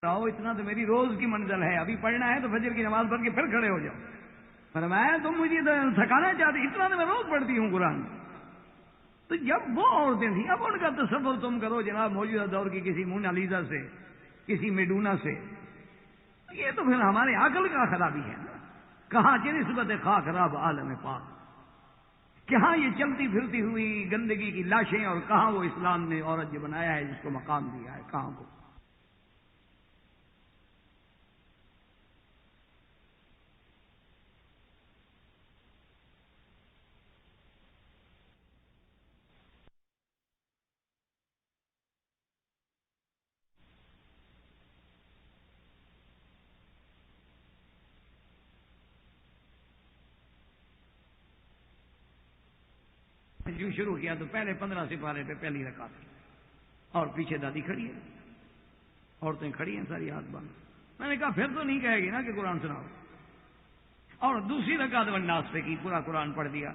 رہو اتنا تو میری روز کی منزل ہے، ابھی پڑھنا ہے تو فجر کی نماز پڑھ کے پھر کھڑے ہو جاؤ۔ فرمایا تم مجھے تھکانا چاہتے، اتنا تو میں روز پڑھتی ہوں قرآن۔ تو جب وہ عورتیں تھیں، اب ان کا تصور تم کرو جناب موجودہ دور کی کسی مونالیزا سے، کسی میڈونا سے، یہ تو پھر ہمارے عقل کا خرابی ہے نا۔ کہاں کی نسبت خاک خراب عالم پاک، کہاں یہ چلتی پھرتی ہوئی گندگی کی لاشیں، اور کہاں وہ اسلام نے عورت جو بنایا ہے جس کو مقام دیا ہے، کہاں وہ۔ جو شروع کیا تو پہلے 15 سپارے پہ پہلی رکعت، اور پیچھے دادی کھڑی ہے، عورتیں کھڑی ہیں ساری ہاتھ باندھ۔ میں نے کہا پھر تو نہیں کہے گی نا کہ قرآن سناؤ، اور دوسری رکعت والناس سے کی، پورا قرآن پڑھ دیا۔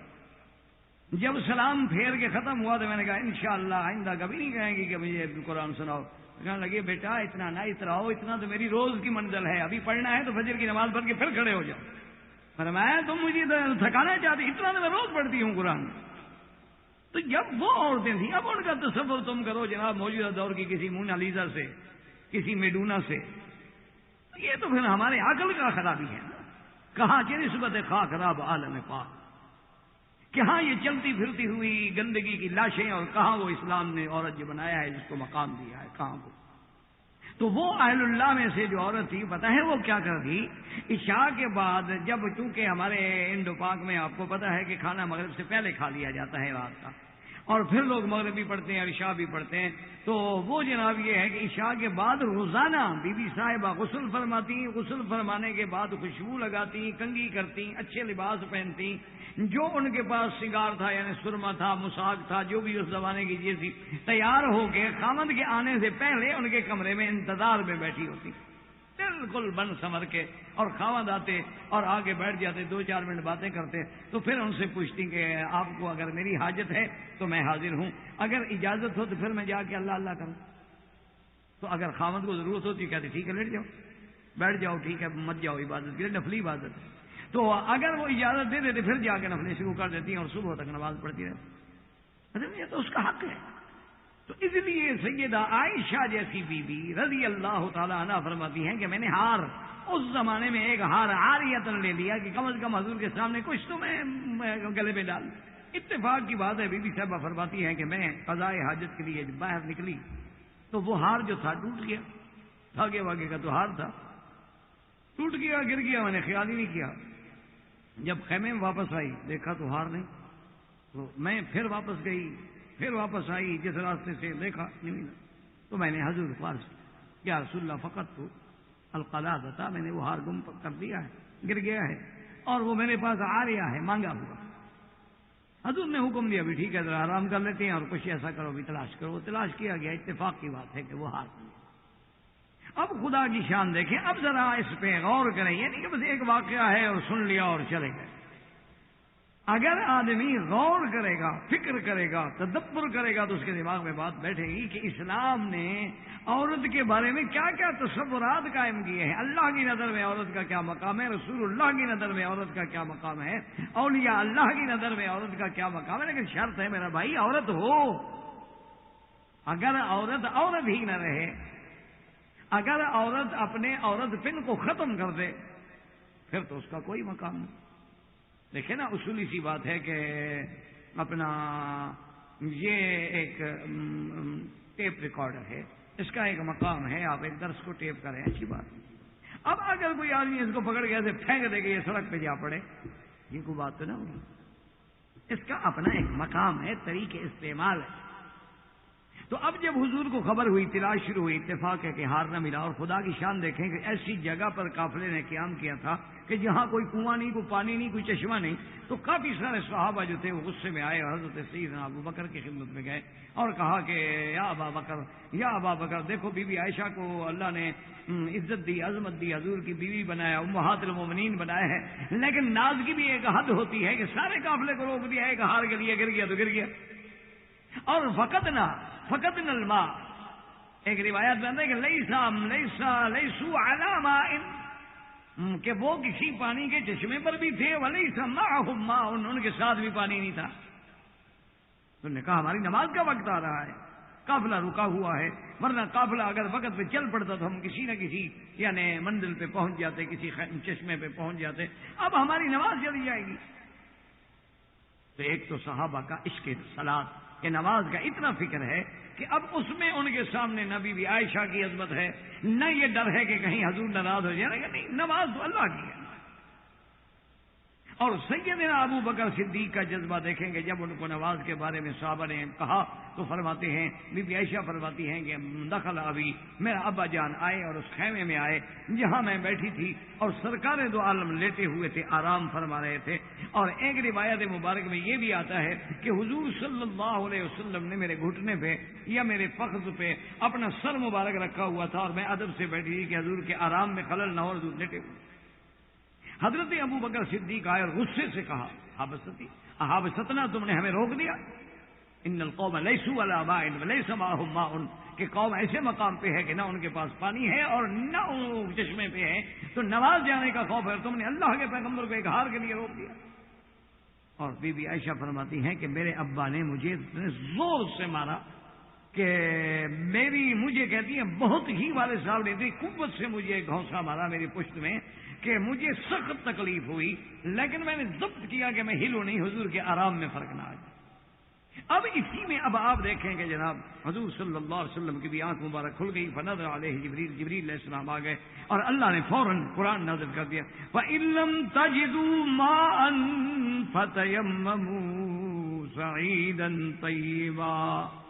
جب سلام پھیر کے ختم ہوا تو میں نے کہا انشاءاللہ آئندہ کبھی نہیں کہیں گی کہ مجھے قرآن سناؤ۔ کہنے لگے بیٹا اتنا نہ اتراؤ، اتنا تو میری روز کی منزل ہے، ابھی پڑھنا ہے تو فجر کی نماز پڑھ کے پھر کھڑے ہو جاؤ۔ فرمایا تم مجھے تھکانا چاہتے، اتنا تو میں روز پڑھتی ہوں قرآن۔ تو جب وہ عورتیں تھیں، اب ان کا تصور تم کرو جناب موجودہ دور کی کسی مونالیزا سے، کسی میڈونا سے، یہ تو پھر ہمارے عقل کا خرابی ہے نا۔ کہاں کی نسبت خاک خراب عالم پاک، کہاں یہ چلتی پھرتی ہوئی گندگی کی لاشیں، اور کہاں وہ اسلام نے عورت جو بنایا ہے جس کو مقام دیا ہے، کہاں وہ۔ تو وہ اہل اللہ میں سے جو عورت تھی، پتہ ہے وہ کیا کرتی؟ عشاء کے بعد، جب چونکہ ہمارے ہند پاک میں آپ کو پتہ ہے کہ کھانا مغرب سے پہلے کھا لیا جاتا ہے رات کا، اور پھر لوگ مغرب بھی پڑھتے ہیں اور عشاء بھی پڑھتے ہیں، تو وہ جناب یہ ہے کہ عشاء کے بعد روزانہ بی بی صاحبہ غسل فرماتی، غسل فرمانے کے بعد خوشبو لگاتی، کنگھی کرتی، اچھے لباس پہنتی، جو ان کے پاس سنگار تھا یعنی سرما تھا، مساق تھا، جو بھی اس زمانے کی چیز تھی، تیار ہو کے خامند کے آنے سے پہلے ان کے کمرے میں انتظار میں بیٹھی ہوتی، بالکل بن سمر کے، اور خامند آتے اور آگے بیٹھ جاتے، 2-4 منٹ باتیں کرتے، تو پھر ان سے پوچھتی کہ آپ کو اگر میری حاجت ہے تو میں حاضر ہوں، اگر اجازت ہو تو پھر میں جا کے اللہ اللہ کروں۔ تو اگر خامند کو ضرورت ہوتی کہتے ٹھیک ہے لیٹ جاؤ، بیٹھ جاؤ، ٹھیک ہے مت جاؤ عبادت کے لیے، نفلی عبادت ہے۔ تو اگر وہ اجازت دے دیتے پھر جا کے نفلیں شروع کر دیتی ہیں اور صبح تک نماز پڑھتی رہتی۔ یہ تو اس کا حق ہے۔ تو اس لیے سیدہ عائشہ جیسی بی بی رضی اللہ تعالی عنہ فرماتی ہیں کہ میں نے ہار، اس زمانے میں ایک ہار عاریتن لے لیا کہ کم از کم حضور کے سامنے کچھ تو میں گلے میں ڈال۔ اتفاق کی بات ہے، بی بی صاحبہ فرماتی ہیں کہ میں قضاء حاجت کے لیے باہر نکلی تو وہ ہار جو تھا ٹوٹ گیا، دھاگے واگے کا تو ہار تھا، ٹوٹ گیا، گر گیا، میں نے خیال ہی نہیں کیا۔ جب خیمے میں واپس آئی دیکھا تو ہار نہیں، تو میں پھر واپس گئی، پھر واپس آئی، جس راستے سے دیکھا نہیں ملا، تو میں نے حضور کو عرض کیا یا رسول اللہ فقط تو القلادہ، میں نے وہ ہار گم کر دیا ہے، گر گیا ہے، اور وہ میرے پاس آ رہا ہے مانگا ہوا۔ حضور نے حکم دیا بھی ٹھیک ہے ذرا آرام کر لیتے ہیں اور کچھ ایسا کرو بھی تلاش کرو، تلاش کیا گیا، اتفاق کی بات ہے کہ وہ ہار نہیں۔ اب خدا کی شان دیکھیں، اب ذرا اس پہ غور کریں، یہ نہیں کہ بس ایک واقعہ ہے اور سن لیا اور چلے گئے۔ اگر آدمی غور کرے گا، فکر کرے گا، تدبر کرے گا، تو اس کے دماغ میں بات بیٹھے گی کہ اسلام نے عورت کے بارے میں کیا کیا تصورات قائم کیے ہیں، اللہ کی نظر میں عورت کا کیا مقام ہے، رسول اللہ کی نظر میں عورت کا کیا مقام ہے، اولیاء اللہ کی نظر میں عورت کا کیا مقام ہے۔ لیکن شرط ہے میرا بھائی عورت ہو، اگر عورت عورت ہی نہ رہے، اگر عورت اپنے عورت پن کو ختم کر دے پھر تو اس کا کوئی مقام نہیں۔ دیکھیں نا، اصولی سی بات ہے کہ اپنا یہ ایک ٹیپ ریکارڈر ہے، اس کا ایک مقام ہے، آپ ایک درس کو ٹیپ کریں، اچھی بات ہے۔ اب اگر کوئی آدمی اس کو پکڑ کے ایسے پھینک دے کہ یہ سڑک پہ جا پڑے، یہ کوئی بات تو نہ ہوگی۔ اس کا اپنا ایک مقام ہے، طریقے استعمال ہے۔ تو اب جب حضور کو خبر ہوئی، تلاش شروع ہوئی، اتفاق ہے کہ ہار نہ ملا، اور خدا کی شان دیکھیں کہ ایسی جگہ پر قافلے نے قیام کیا تھا کہ جہاں کوئی کنواں نہیں، کوئی پانی نہیں، کوئی چشمہ نہیں، تو کافی سارے صحابہ جو تھے وہ غصے میں آئے اور حضرت سیدنا ابو بکر کی خدمت میں گئے اور کہا کہ یا ابا بکر، یا ابا بکر، دیکھو بی بی عائشہ کو اللہ نے عزت دی، عظمت دی، حضور کی بیوی بنایا، امہات المومنین بنایا ہے، لیکن ناز کی بھی ایک حد ہوتی ہے کہ سارے قافلے کو روک دیا، ایک ہار کے لیے گر گیا تو گر گیا، اور فقط نہ الماء، ایک روایت میں ہے کہ لیسو علی ماء، کہ وہ کسی پانی کے چشمے پر بھی تھے، ولیس معہم ماء، ان کے ساتھ بھی پانی نہیں تھا۔ انہوں نے کہا ہماری نماز کا وقت آ رہا ہے، قافلہ رکا ہوا ہے، ورنہ قافلہ اگر وقت پہ چل پڑتا تو ہم کسی نہ کسی یعنی منزل پہ پہنچ جاتے، کسی چشمے پہ پہنچ جاتے، اب ہماری نماز چلی جائے گی۔ تو ایک تو صحابہ کا عشق صلاۃ کہ نماز کا اتنا فکر ہے کہ اب اس میں ان کے سامنے نہ بی بی عائشہ کی عظمت ہے، نہ یہ ڈر ہے کہ کہیں حضور ناراض ہو جائے گا، نہیں، نماز تو اللہ کی ہے۔ اور سیدنا ابو بکر صدیق کا جذبہ دیکھیں گے، جب ان کو نماز کے بارے میں صحابہ نے کہا تو فرماتے ہیں، بی بی عائشہ فرماتی ہیں کہ دخل ابی، میرا ابا جان آئے اور اس خیمے میں آئے جہاں میں بیٹھی تھی، اور سرکار دو عالم لیٹے ہوئے تھے، آرام فرما رہے تھے۔ اور ایک روایت مبارک میں یہ بھی آتا ہے کہ حضور صلی اللہ علیہ وسلم نے میرے گھٹنے پہ یا میرے فخذ پہ اپنا سر مبارک رکھا ہوا تھا، اور میں ادب سے بیٹھی تھی کہ حضور کے آرام میں خلل نہ ہو، حضور لیٹے ہوئے۔ حضرت ابو بکر صدیق آئے اور غصے سے کہا، حابستنا، تم نے ہمیں روک دیا، ان القوم لیسوا علی ماء ولیس معہم ماء، کہ قوم ایسے مقام پہ ہے کہ نہ ان کے پاس پانی ہے اور نہ ان چشمے پہ ہے، تو نماز جانے کا خوف ہے، تم نے اللہ کے پیغمبر کو ایک ہار کے لیے روک دیا۔ اور بی بی عائشہ فرماتی ہیں کہ میرے ابا نے مجھے زور سے مارا کہ مجھے کہتی ہیں بہت ہی والد صاحب نے اتنی قوت سے مجھے گھونسا مارا میری پشت میں کہ مجھے سخت تکلیف ہوئی، لیکن میں نے ضبط کیا کہ میں ہلوں نہیں، حضور کے آرام میں فرق نہ آ جائے۔ اب اسی میں اب آپ دیکھیں کہ جناب حضور صلی اللہ علیہ وسلم کی بھی آنکھ مبارک کھل گئی، فنظر علیہ جبریل علیہ السلام آ گئے اور اللہ نے فوراً قرآن نازل کر دیا، فَإِن لَّمْ تَجِدُوا مَاءً فَتَيَمَّمُوا صَعِيدًا طَيِّبًا۔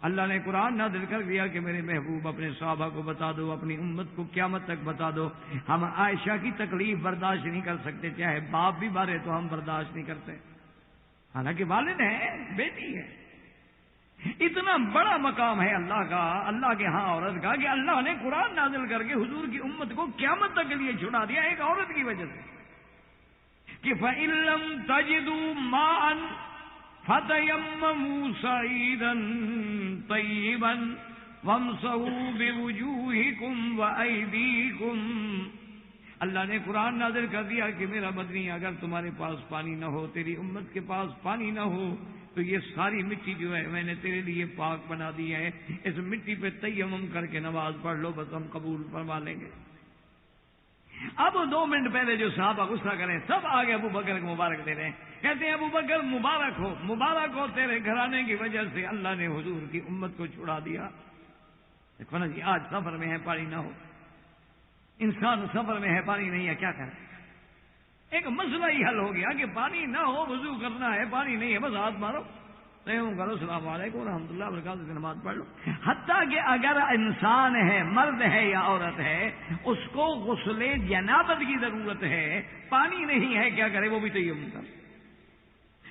اللہ نے قرآن نازل کر دیا کہ میرے محبوب اپنے صحابہ کو بتا دو، اپنی امت کو قیامت تک بتا دو، ہم عائشہ کی تکلیف برداشت نہیں کر سکتے، چاہے باپ بھی مارے تو ہم برداشت نہیں کرتے، حالانکہ والد ہے، بیٹی ہے۔ اتنا بڑا مقام ہے اللہ کا، اللہ کے ہاں عورت کا، کہ اللہ نے قرآن نازل کر کے حضور کی امت کو قیامت تک کے لیے چھڑا دیا ایک عورت کی وجہ سے، کہ فَإِن لَّمْ تَجِدُوا مَاءً فَتَيَمَّمُوا صَعِيدًا طَيِّبًا وَامْسَحُوا بِوُجُوهِكُمْ وَأَيْدِيكُمْ۔ اللہ نے قرآن نازل کر دیا کہ میرا مدنی، اگر تمہارے پاس پانی نہ ہو، تیری امت کے پاس پانی نہ ہو، تو یہ ساری مٹی جو ہے میں نے تیرے لیے پاک بنا دی ہے، اس مٹی پہ تیمم کر کے نماز پڑھ لو، بس ہم قبول فرما لیں گے۔ اب 2 منٹ پہلے جو صحابہ غصہ کریں سب آگے ابو بکر کو مبارک دے رہے ہیں، کہتے ہیں ابو بکر مبارک ہو تیرے گھرانے کی وجہ سے اللہ نے حضور کی امت کو چھڑا دیا۔ دیکھو نا جی، آج سفر میں ہے پانی نہ ہو، انسان سفر میں ہے پانی نہیں ہے، کیا کرے؟ ایک مسئلہ ہی حل ہو گیا کہ پانی نہ ہو، وضو کرنا ہے، پانی نہیں ہے، بس ہاتھ مارو، تیمم کرو، السلام علیکم ورحمۃ اللہ وبرکاتہ سے نماز پڑھ لو۔ حتیٰ کہ اگر انسان ہے، مرد ہے یا عورت ہے، اس کو غسل جنابت کی ضرورت ہے، پانی نہیں ہے، کیا کرے؟ وہ بھی تیمم کرے۔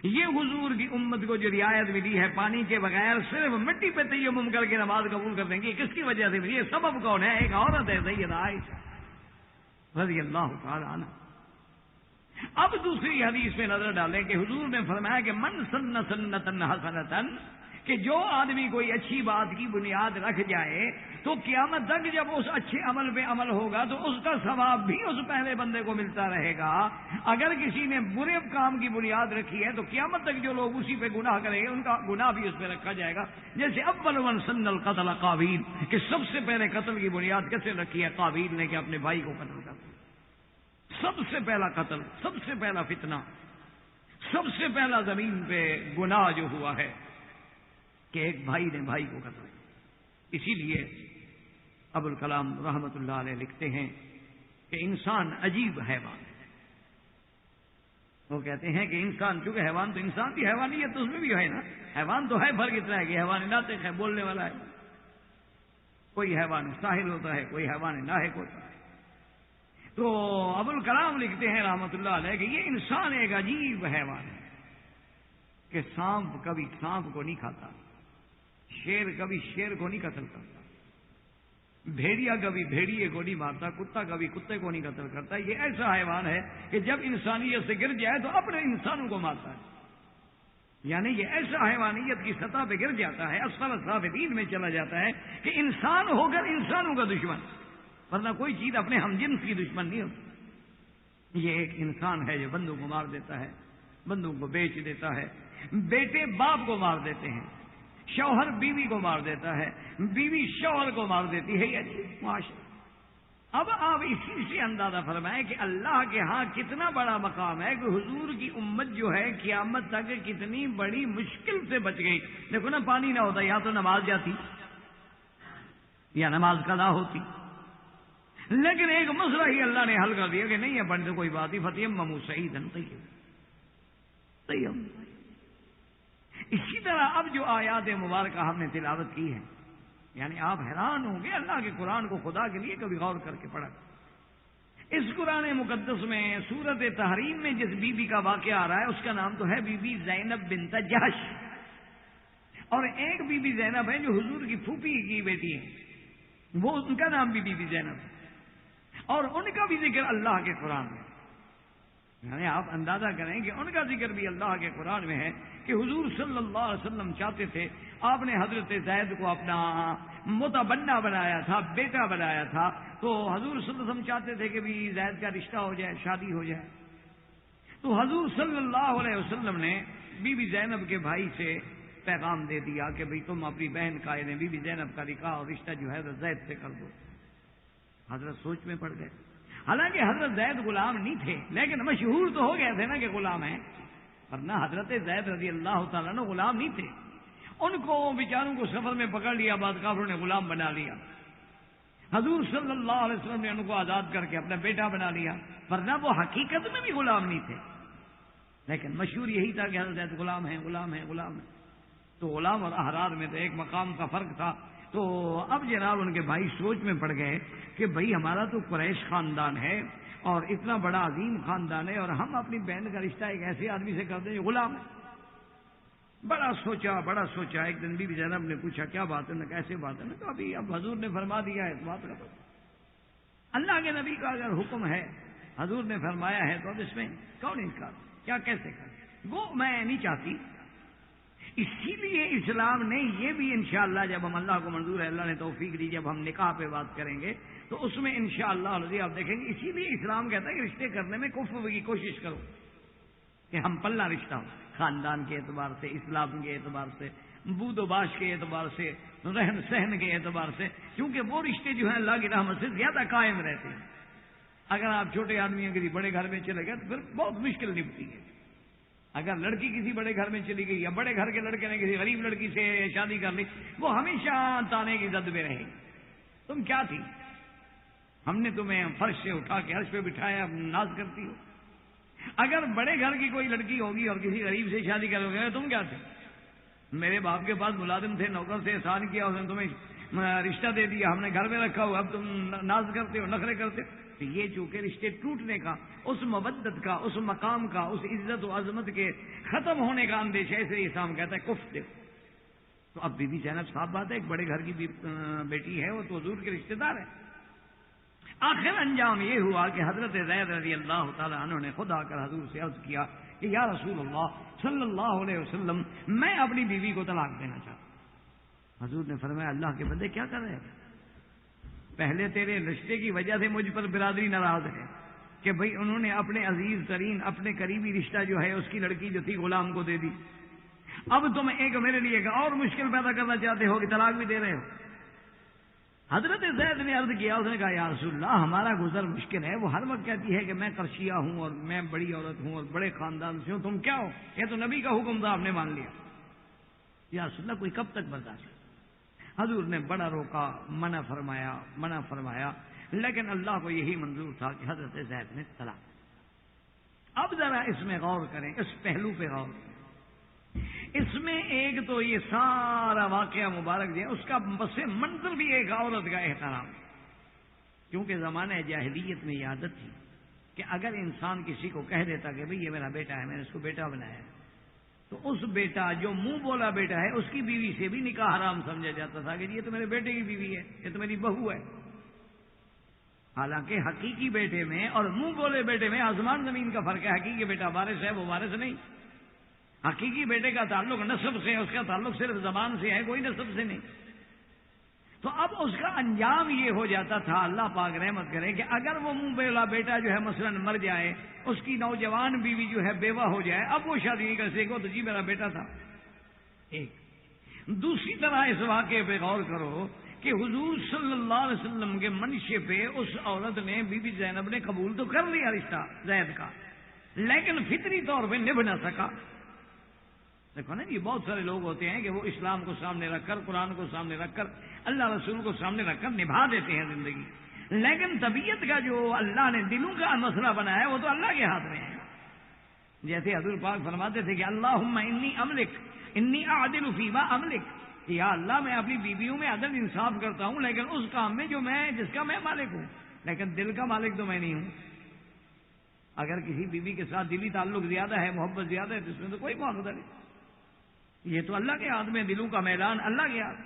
یہ حضور کی امت کو جو رعایت ملی ہے پانی کے بغیر صرف مٹی پہ تیمم کر کے نماز قبول کر دیں گے، کس کی وجہ سے ملی؟ یہ سبب کون ہے؟ ایک عورت ہے، سیدہ عائشہ رضی اللہ تعالی عنہ۔ اب دوسری حدیث میں نظر ڈالیں کہ حضور نے فرمایا کہ من سن سنتن حسنتن، کہ جو آدمی کوئی اچھی بات کی بنیاد رکھ جائے تو قیامت تک جب اس اچھے عمل پہ عمل ہوگا تو اس کا ثواب بھی اس پہلے بندے کو ملتا رہے گا۔ اگر کسی نے برے کام کی بنیاد رکھی ہے تو قیامت تک جو لوگ اسی پہ گناہ کریں گے ان کا گناہ بھی اس پہ رکھا جائے گا۔ جیسے اول من سن القتل قابیل، کہ سب سے پہلے قتل کی بنیاد کیسے رکھی ہے؟ قابیل نے، کہ اپنے بھائی کو قتل کر دیا۔ سب سے پہلا قتل، سب سے پہلا فتنہ، سب سے پہلا زمین پہ گناہ جو ہوا ہے کہ ایک بھائی نے بھائی کو قتل کیا۔ اسی لیے ابوالکلام رحمت اللہ علیہ لکھتے ہیں کہ انسان عجیب حیوان ہے۔ وہ کہتے ہیں کہ انسان، چونکہ حیوان تو انسان بھی حیوانیت تو اس میں بھی ہے نا، حیوان تو ہے، فرق اتنا ہے کہ حیوان ناطق ہے، بولنے والا ہے، کوئی حیوان ساحل ہوتا ہے، کوئی حیوان ناحق ہوتا ہے۔ تو ابوالکلام لکھتے ہیں رحمت اللہ علیہ کہ یہ انسان ایک عجیب حیوان ہے کہ سانپ کبھی سانپ کو نہیں کھاتا، شیر کبھی شیر کو نہیں قتل کرتا، بھیڑیا کبھی بھیڑیے کو نہیں مارتا، کتا کبھی کتے کو نہیں قتل کرتا۔ یہ ایسا حیوان ہے کہ جب انسانیت سے گر جائے تو اپنے انسانوں کو مارتا ہے، یعنی یہ ایسا حیوانیت کی سطح پہ گر جاتا ہے، اسفل السافلین میں چلا جاتا ہے کہ انسان ہو کر انسانوں کا دشمن، ورنہ کوئی چیز اپنے ہم جنس کی دشمن نہیں ہوتی۔ یہ ایک انسان ہے جو بندوں کو مار دیتا ہے، بندوں کو بیچ دیتا ہے، بیٹے باپ کو مار دیتے ہیں، شوہر بیوی کو مار دیتا ہے، بیوی شوہر کو مار دیتی ہے، یہ معاشرہ۔ اب آپ اسی سے اندازہ فرمائیں کہ اللہ کے ہاں کتنا بڑا مقام ہے کہ حضور کی امت جو ہے قیامت تک کتنی بڑی مشکل سے بچ گئی۔ دیکھو نا، پانی نہ ہوتا یا تو نماز جاتی یا نماز قضا ہوتی، لیکن ایک مسئلہ ہی اللہ نے حل کر دیا کہ نہیں ہے پڑھنے کوئی بات ہی، فتیمموا صعیدا طیبا۔ اسی طرح اب جو آیات مبارکہ ہم نے تلاوت کی ہے، یعنی آپ حیران ہوں گے اللہ کے قرآن کو خدا کے لیے کبھی غور کر کے پڑھا۔ اس قرآن مقدس میں سورت تحریم میں جس بی بی کا واقعہ آ رہا ہے اس کا نام تو ہے بی بی زینب بنت جحش، اور ایک بی بی زینب ہے جو حضور کی پھوپھی کی بیٹی ہے، وہ ان کا نام بھی بی بی زینب ہے، اور ان کا بھی ذکر اللہ کے قرآن میں، یعنی آپ اندازہ کریں کہ ان کا ذکر بھی اللہ کے قرآن میں ہے کہ حضور صلی اللہ علیہ وسلم چاہتے تھے، آپ نے حضرت زید کو اپنا متبنہ بنایا تھا، بیٹا بنایا تھا، تو حضور صلی اللہ علیہ وسلم چاہتے تھے کہ بھی زید کا رشتہ ہو جائے، شادی ہو جائے، تو حضور صلی اللہ علیہ وسلم نے بی بی زینب کے بھائی سے پیغام دے دیا کہ بھئی تم اپنی بہن کا یعنی بی بی زینب کا نکاح اور رشتہ جو ہے زید سے کر دو۔ حضرت سوچ میں پڑ گئے، حالانکہ حضرت زید غلام نہیں تھے، لیکن مشہور تو ہو گئے تھے نا کہ غلام ہیں، ورنہ حضرت زید رضی اللہ تعالیٰ نے غلام نہیں تھے، ان کو بیچاروں کو سفر میں پکڑ لیا، بعد کافروں نے غلام بنا لیا، حضور صلی اللہ علیہ وسلم نے ان کو آزاد کر کے اپنا بیٹا بنا لیا، ورنہ وہ حقیقت میں بھی غلام نہیں تھے، لیکن مشہور یہی تھا کہ حضرت زید غلام ہیں غلام ہیں غلام ہیں، تو غلام اور احرار میں تو ایک مقام کا فرق تھا۔ تو اب جناب ان کے بھائی سوچ میں پڑ گئے کہ بھئی ہمارا تو قریش خاندان ہے اور اتنا بڑا عظیم خاندان ہے، اور ہم اپنی بہن کا رشتہ ایک ایسے آدمی سے کر دیں جو غلام ہے۔ بڑا سوچا، ایک دن بی بی زینب نے پوچھا کیا بات ہے؟ نہ کیسے بات ہے؟ نا تو ابھی اب حضور نے فرما دیا ہے، اس بات کا اللہ کے نبی کا اگر حکم ہے، حضور نے فرمایا ہے، تو اب اس میں کون انکار، کیا کیسے کرے؟ وہ میں نہیں چاہتی، اسی لیے اسلام نے یہ بھی انشاءاللہ جب ہم اللہ کو منظور ہے، اللہ نے توفیق دی، جب ہم نکاح پہ بات کریں گے تو اس میں انشاءاللہ آپ دیکھیں گے، اسی لیے اسلام کہتا ہے کہ رشتے کرنے میں کفو کی کوشش کرو کہ ہم پلہ رشتہ ہو، خاندان کے اعتبار سے، اسلام کے اعتبار سے، بود و باش کے اعتبار سے، رہن سہن کے اعتبار سے، کیونکہ وہ رشتے جو ہیں اللہ کی رحمت سے زیادہ قائم رہتے ہیں۔ اگر آپ چھوٹے آدمیوں کے بڑے گھر میں چلے گئے تو پھر بہت مشکل نپٹی ہے۔ اگر لڑکی کسی بڑے گھر میں چلی گئی یا بڑے گھر کے لڑکے نے کسی غریب لڑکی سے شادی کر لی، وہ ہمیشہ تانے کی زد میں رہے گی، تم کیا تھی، ہم نے تمہیں فرش سے اٹھا کے عرش پہ بٹھایا، ناز کرتی ہو۔ اگر بڑے گھر کی کوئی لڑکی ہوگی اور کسی غریب سے شادی کرو گے، تم کیا تھے، میرے باپ کے پاس ملازم تھے، نوکر سے احسان کیا، اس نے تمہیں رشتہ دے دیا، ہم نے گھر میں رکھا ہو، اب تم ناز کرتے ہو، نخرے کرتے ہو۔ تو یہ چونکہ رشتے ٹوٹنے کا، اس مودت کا، اس مقام کا، اس عزت و عظمت کے ختم ہونے کا اندیشہ، اسے اسلام کہتا ہے کفر دے۔ تو اب بی بی زینب صاحب بات ہے، ایک بڑے گھر کی بیٹی ہے، وہ تو حضور کے رشتے دار ہے۔ آخر انجام یہ ہوا کہ حضرت زید رضی اللہ تعالیٰ عنہ نے خود آ کر حضور سے عرض کیا کہ یا رسول اللہ صلی اللہ علیہ وسلم، میں اپنی بیوی کو طلاق دینا چاہتا ہوں۔ حضور نے فرمایا اللہ کے بندے کیا کر رہے ہیں، پہلے تیرے رشتے کی وجہ سے مجھ پر برادری ناراض ہے کہ بھئی انہوں نے اپنے عزیز ترین، اپنے قریبی رشتہ جو ہے اس کی لڑکی جو تھی غلام کو دے دی، اب تم ایک میرے لیے اور مشکل پیدا کرنا چاہتے ہو کہ طلاق بھی دے رہے ہو۔ حضرت زید نے عرض کیا، اس نے کہا یا رسول اللہ ہمارا گزر مشکل ہے، وہ ہر وقت کہتی ہے کہ میں قرشیہ ہوں اور میں بڑی عورت ہوں اور بڑے خاندان سے ہوں، تم کیا ہو، یہ تو نبی کا حکم تھا، آپ نے مان لیا۔ یا رسول اللہ کوئی کب تک برداشت؟ حضور نے بڑا روکا، منع فرمایا، لیکن اللہ کو یہی منظور تھا کہ حضرت زید نے طلاق۔ اب ذرا اس میں غور کریں، اس پہلو پہ غور کریں۔ اس میں ایک تو یہ سارا واقعہ مبارک جو ہے اس کا پس منظر بھی ایک عورت کا احترام، کیونکہ زمانہ جاہلیت میں یہ عادت تھی کہ اگر انسان کسی کو کہہ دیتا کہ بھئی یہ میرا بیٹا ہے، میں نے اس کو بیٹا بنایا ہے، تو اس بیٹا جو منہ بولا بیٹا ہے اس کی بیوی سے بھی نکاح حرام سمجھا جاتا تھا کہ یہ تو میرے بیٹے کی بیوی ہے، یہ تو میری بہو ہے۔ حالانکہ حقیقی بیٹے میں اور منہ بولے بیٹے میں آسمان زمین کا فرق ہے۔ حقیقی بیٹا وارث ہے، وہ وارث نہیں۔ حقیقی بیٹے کا تعلق نسب سے ہے، اس کا تعلق صرف زبان سے ہے، کوئی نسب سے نہیں۔ تو اب اس کا انجام یہ ہو جاتا تھا، اللہ پاک رحمت کرے، کہ اگر وہ منہ بولا بیٹا جو ہے مثلا مر جائے، اس کی نوجوان بیوی جو ہے بیوہ ہو جائے، اب وہ شادی نہیں کر سکے، تو جی میرا بیٹا تھا۔ ایک دوسری طرح اس واقعے پہ غور کرو کہ حضور صلی اللہ علیہ وسلم کے منشے پہ اس عورت نے، بی بی زینب نے قبول تو کر لیا رشتہ زید کا، لیکن فطری طور پہ نبھ نہ سکا۔ دیکھو نا، یہ بہت سارے لوگ ہوتے ہیں کہ وہ اسلام کو سامنے رکھ کر، قرآن کو سامنے رکھ کر، اللہ رسول کو سامنے رکھ کر نبھا دیتے ہیں زندگی، لیکن طبیعت کا جو اللہ نے دلوں کا مسئلہ بنایا ہے وہ تو اللہ کے ہاتھ میں ہے۔ جیسے حضور پاک فرماتے تھے کہ اللہم انی املک انی اعدل فیما املک، یا اللہ میں اپنی بیویوں میں عدل انصاف کرتا ہوں، لیکن اس کام میں جس کا میں مالک ہوں، لیکن دل کا مالک تو میں نہیں ہوں۔ اگر کسی بیوی کے ساتھ دلی تعلق زیادہ ہے، محبت زیادہ ہے، تو اس میں تو کوئی معاوضہ نہیں، یہ تو اللہ کے ہاتھ میں، دلوں کا میدان اللہ کے ہاتھ۔